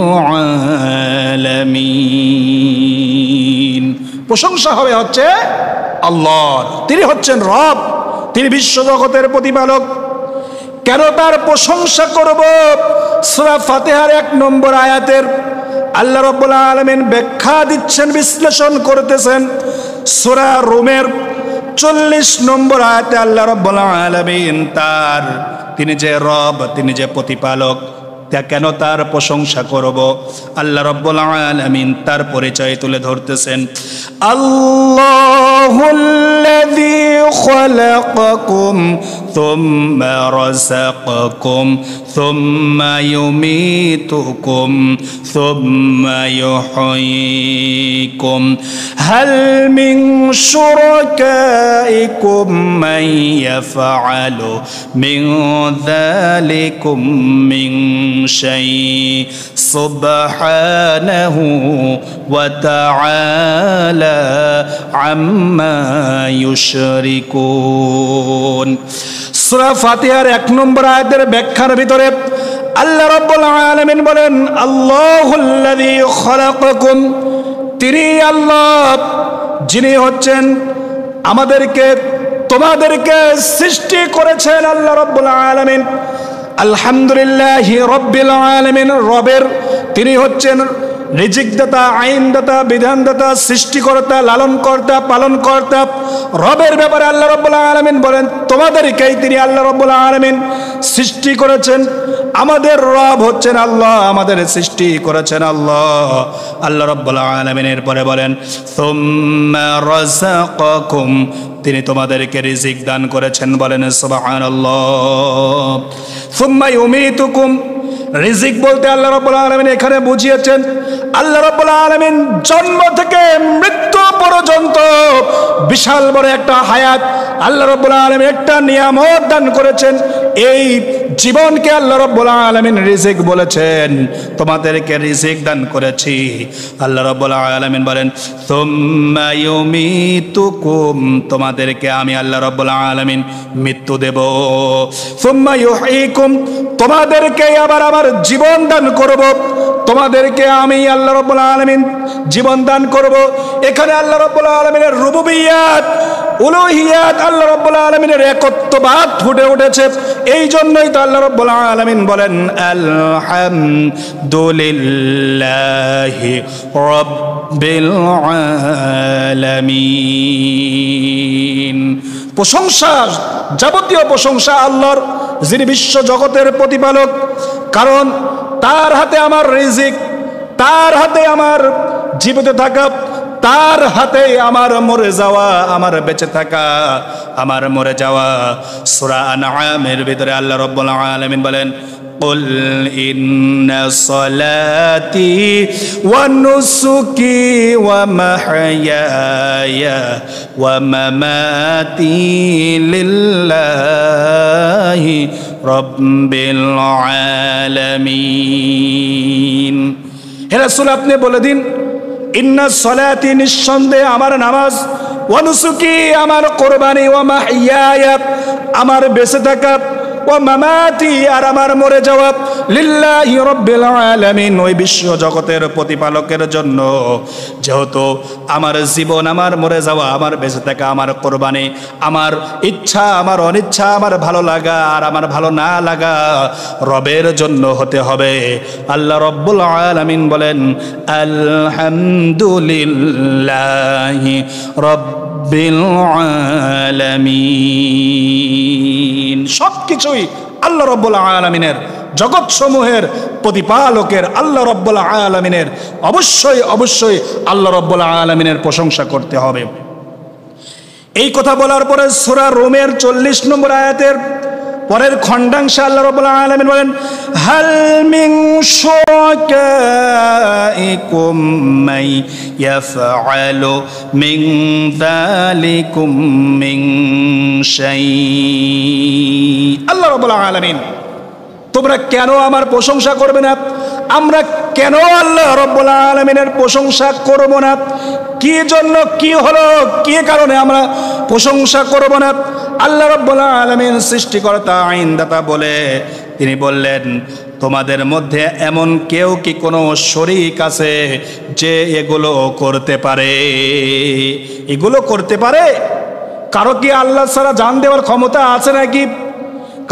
আলামিন। প্রশংসা হবে হচ্ছে আল্লাহর, তিনি হচ্ছেন রব, তিনি বিশ্বজগতের প্রতিপালক। কেন তার প্রশংসা করব? সূরা ফাতিহার 1 নম্বর আয়াতের আল্লাহ রাব্বুল আলামিন ব্যাখ্যা দিচ্ছেন, বিশ্লেষণ করতেছেন। সূরা রুমের 40 নম্বর আয়াতে আল্লাহ রাব্বুল আলামিন তিনি যে রব, তিনি যে প্রতিপালক, তা কেন তার প্রশংসা করব? আল্লাহ রাব্বুল আলামিন তার পরিচয় তুলে ধরতেছেন, আল্লাহুল্লাযী খালাকাকুম সুম্মা রাযাকাকুম সুম্মা ইউমীতুকুম সুম্মা ইউহয়ীকুম হাল মিন শুরাকাইকুম মান ইয়াফআলু মিন যালিকুম মিন شيء سبحانه وتعالى عما يشركون। সূরা ফাতিহার 1 নম্বর আয়াতের ব্যাখ্যার ভিতরে আল্লাহ রাব্বুল আলামিন বলেন, আল্লাহুল্লাযী খালাকাকুম, তিনি আল্লাহ যিনি হচ্ছেন তোমাদেরকে সৃষ্টি করেছেন। আল্লাহ রাব্বুল আলামিন আলহামদুলিল্লাহি রাব্বিল আলামিন, রবের তিনি হচ্ছেন রিজিকদাতা, আইনদাতা, বিধানদাতা, সৃষ্টিকর্তা, লালনকর্তা, পালনকর্তা। রবের ব্যাপারে আল্লাহ রাব্বুল আলামিন বলেন, তোমাদেরকেই তিনি আল্লাহ রাব্বুল আলামিন সৃষ্টি করেছেন। আমাদের রব হচ্ছেন আল্লাহ, আমাদের সৃষ্টি করেছেন আল্লাহ। আল্লাহ রাব্বুল আলামিনের পরে বলেন, সুম্মা রাযাকাকুম, তিনি তোমাদেরকে রিজিক দান করেছেন। বলেন সুবহানাল্লাহ। সুম্মা ইউমীতুকুম, রিজিক বলতে আল্লাহ রাব্বুল আলামিন এখানে বুঝিয়েছেন আল্লাহ রাব্বুল আলামিন জন্ম থেকে মৃত্যু পর্যন্ত বিশাল বড় একটা হায়াত আল্লাহ রাব্বুল আলামিন একটা নিয়ামত দান করেছেন। এই জীবনকে আল্লাহ রাব্বুল আলামিন রিজিক বলেছেন, তোমাদেরকে রিজিক দান করেছি। আল্লাহ রাব্বুল আলামিন বলেন, সুম্মা ইউমীতুকুম, তোমাদেরকে আমি আল্লাহ রাব্বুল আলামিন মৃত্যু দেব। সুম্মা ইউহয়ীকুম, তোমাদেরকে আবার আমার জীবন দান করব। তোমাদেরকে আমি আল্লাহ রাব্বুল আলামিন জীবন দান করব। এখানে আল্লাহ রাব্বুল আলামিনের রুবুবিয়্যাত, উলুহিয়্যাত, আল্লাহ রাব্বুল আলামিনের একত্ববাদ ফুটে উঠেছে। এই জন্যই তো আল্লাহ রাব্বুল আলামিন বলেন, আলহামদুলিল্লাহি রাব্বিল আলামিন। প্রশংসা, যাবতীয় প্রশংসা আল্লাহর, যিনি বিশ্ব জগতের প্রতিপালক। কারণ তার হাতে আমার রিজিক, তার হাতে আমার জীবিত থাকা, তার হাতে আমার মরে যাওয়া, আমার বেঁচে থাকা, আমার মরে যাওয়া। সূরা আনআমের ভিতরে আল্লাহ রাব্বুল আলামিন বলেন, قل إن صلاتي ونسكي ومحياي ومماتي لله رب العالمين। হে রাসূল, আপনি বলে দিন, ইন্না সলাতি, নিঃসন্দেহে আমার নামাজ, ওয়া নুসুকি, আমার কোরবানি, ওয়া মাহইয়ায়া, আমার বেঁচে থাকা, ওয়া মামাতি, আর আমার মরে যাওয়া, লিল্লাহি রাব্বিল আলামিন, ওই বিশ্ব জগতের প্রতিপালকের জন্য। যেহেতু আমার জীবন, আমার মরে যাওয়া, আমার বেঁচে থাকা, আমার কোরবানি, আমার ইচ্ছা, আমার অনিচ্ছা, আমার ভালো লাগা আর আমার ভালো না লাগা রবের জন্য হতে হবে। আল্লাহ রাব্বুল আলামিন বলেন, আলহামদুলিল্লাহি রাব্বিল আলামিন। সবকিছুই আল্লাহ রাব্বুল আলামিনের, জগৎ সমূহের প্রতিপালকের আল্লাহ রাব্বুল আলামিনের। অবশ্যই অবশ্যই আল্লাহ রাব্বুল আলামিনের প্রশংসা করতে হবে। এই কথা বলার পরে সূরা রুমের 40 নম্বর আয়াতের পরের খণ্ডাংশে আল্লাহ রাব্বুল আলামিন বলেন, হাল মিন শুরাকাইকুম মান ইয়াফআলু মিন যালিকুম মিন শাই। আল্লাহ রাব্বুল আলামিন তোমরা কেন আমার প্রশংসা করবে না? আমরা কেন আল্লাহ রাব্বুল আলামিনের প্রশংসা করব না? কি জন্য, কি হলো, কি কারণে আমরা প্রশংসা করব না? আল্লাহ রাব্বুল আলামিন সৃষ্টিকর্তা, আইনদাতা বলে তিনি বললেন, তোমাদের মধ্যে এমন কেউ কি কোনো শরীক আছে যে এগুলো করতে পারে? এগুলো করতে পারে? কারো কি আল্লাহ ছাড়া জান দেওয়ার ক্ষমতা আছে নাকি?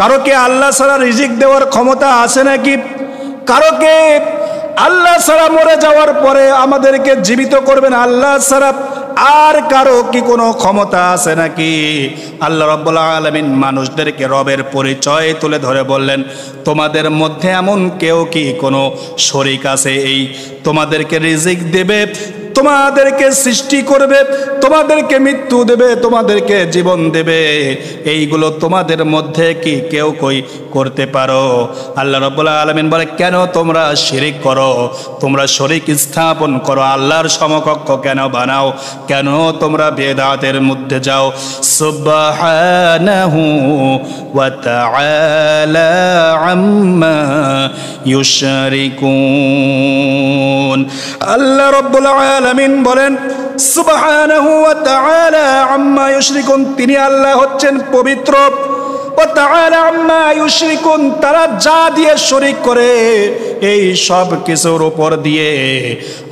কারো কি আল্লাহ ছাড়া রিজিক দেওয়ার ক্ষমতা আছে নাকি? কারো কে আল্লাহ ছাড়া মরে যাওয়ার পরে আমাদেরকে জীবিত করবেন আল্লাহ ছাড়া আর কারো কি কোনো ক্ষমতা আছে নাকি? আল্লাহ রাব্বুল আলামিন মানুষদেরকে রবের পরিচয় তুলে ধরে বললেন, তোমাদের মধ্যে এমন কেউ কি কোনো শরীক আছে এই তোমাদেরকে রিজিক দেবে, তোমাদেরকে সৃষ্টি করবে, তোমাদেরকে মৃত্যু দেবে, তোমাদেরকে জীবন দেবে? এইগুলো তোমাদের মধ্যে কি কেউ কই করতে পারো? আল্লাহ রাব্বুল আলামিন বলে, কেন তোমরা শিরিক করো? তোমরা শরীক স্থাপন করো, আল্লাহর সমকক্ষ কেন বানাও? কেন তোমরা বেদাতের মধ্যে যাও? সুবহানাহু ওয়া তাআলা আম্মা ইউশরিকুন। আল্লাহ রাব্বুল আলামিন বলেন, সুবহানাহু ওয়া তাআলা আম্মা ইউশরিকুন, তিনি আল্লাহ হচ্ছেন পবিত্র। ওয়া তাআলা আম্মা ইউশরিকুন, তারা যা দিয়ে শরীক করে এই সব কিছুর উপর দিয়ে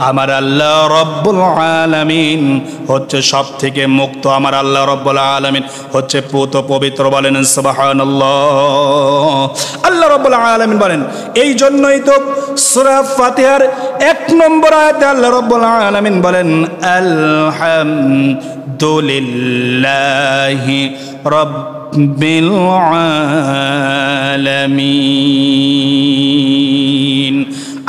আমার আল্লাহ রাব্বুল আলামিন হচ্ছে সব থেকে মুক্ত। আমার আল্লাহ রাব্বুল আলামিন হচ্ছে পুত পবিত্র। বলেন সুবহানাল্লাহ। আল্লাহ রাব্বুল আলামিন বলেন, এই জন্যই তো সূরা ফাতিহার 1 নম্বর আয়াতে আল্লাহ রাব্বুল আলামিন বলেন, আলহামদুলিল্লাহি রাব্বিল আলামিন।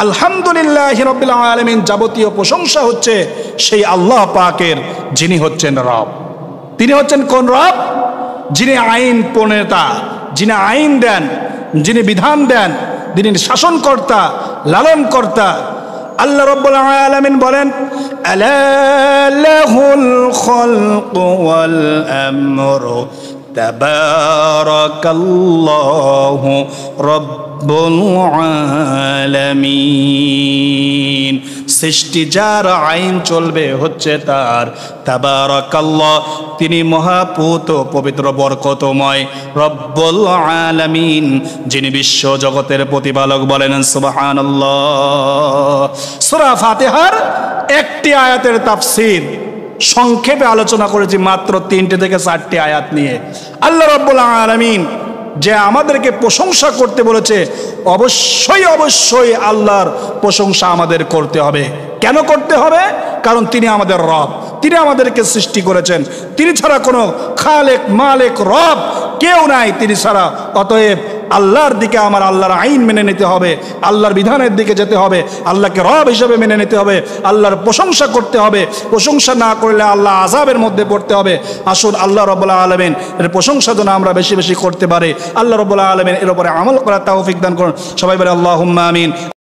আলহামদুলিল্লাহি রাব্বিল আলামিন, যাবতীয় প্রশংসা হচ্ছে সেই আল্লাহ পাকের, যিনি হচ্ছেন রব। তিনি হচ্ছেন কোন রব? যিনি আইন প্রণেতা, যিনি আইন দেন, যিনি বিধান দেন, যিনি শাসনকর্তা, লালনকর্তা। আল্লাহ রাব্বুল আলামিন বলেন, আলা লাহুল খালকু ওয়াল আমরু তাবারাকাল্লাহু রাব্বুল আলামিন। সৃষ্টি যার, আইন চলবে হচ্ছে তার। তাবারাকাল্লাহ, তিনি মহাপুত পবিত্র বরকতময়। রব্বুল আলামিন, যিনি বিশ্ব জগতের প্রতিপালক। বলেন সুবহানাল্লাহ। সূরা ফাতিহার একটি আয়াতের তাফসীর সংক্ষেপে আলোচনা করেছি, মাত্র 3 থেকে 4টি আয়াত নিয়ে। আল্লাহ রাব্বুল আলামিন যে আমাদেরকে প্রশংসা করতে বলেছে, অবশ্যই অবশ্যই আল্লাহর প্রশংসা আমাদের করতে হবে। কেন করতে হবে? কারণ তিনি আমাদের রব, তিনি আমাদেরকে সৃষ্টি করেছেন। তিনি ছাড়া কোনো খালেক, মালেক, রব কেউ নাই তিনি ছাড়া। অতএব আল্লাহর দিকে আমার আল্লাহর আইন মেনে নিতে হবে, আল্লাহর বিধানের দিকে যেতে হবে, আল্লাহকে রব হিসেবে মেনে নিতে হবে, আল্লাহর প্রশংসা করতে হবে। প্রশংসা না করলে আল্লাহ আযাবের মধ্যে পড়তে হবে। আসুন আল্লাহ রাব্বুল আলামিন এর প্রশংসা যেন আমরা বেশি বেশি করতে পারি। আল্লাহ রাব্বুল আলামিন এর উপরে আমল করার তৌফিক দান করুন। সবাই বলে আল্লাহুম্মা আমিন।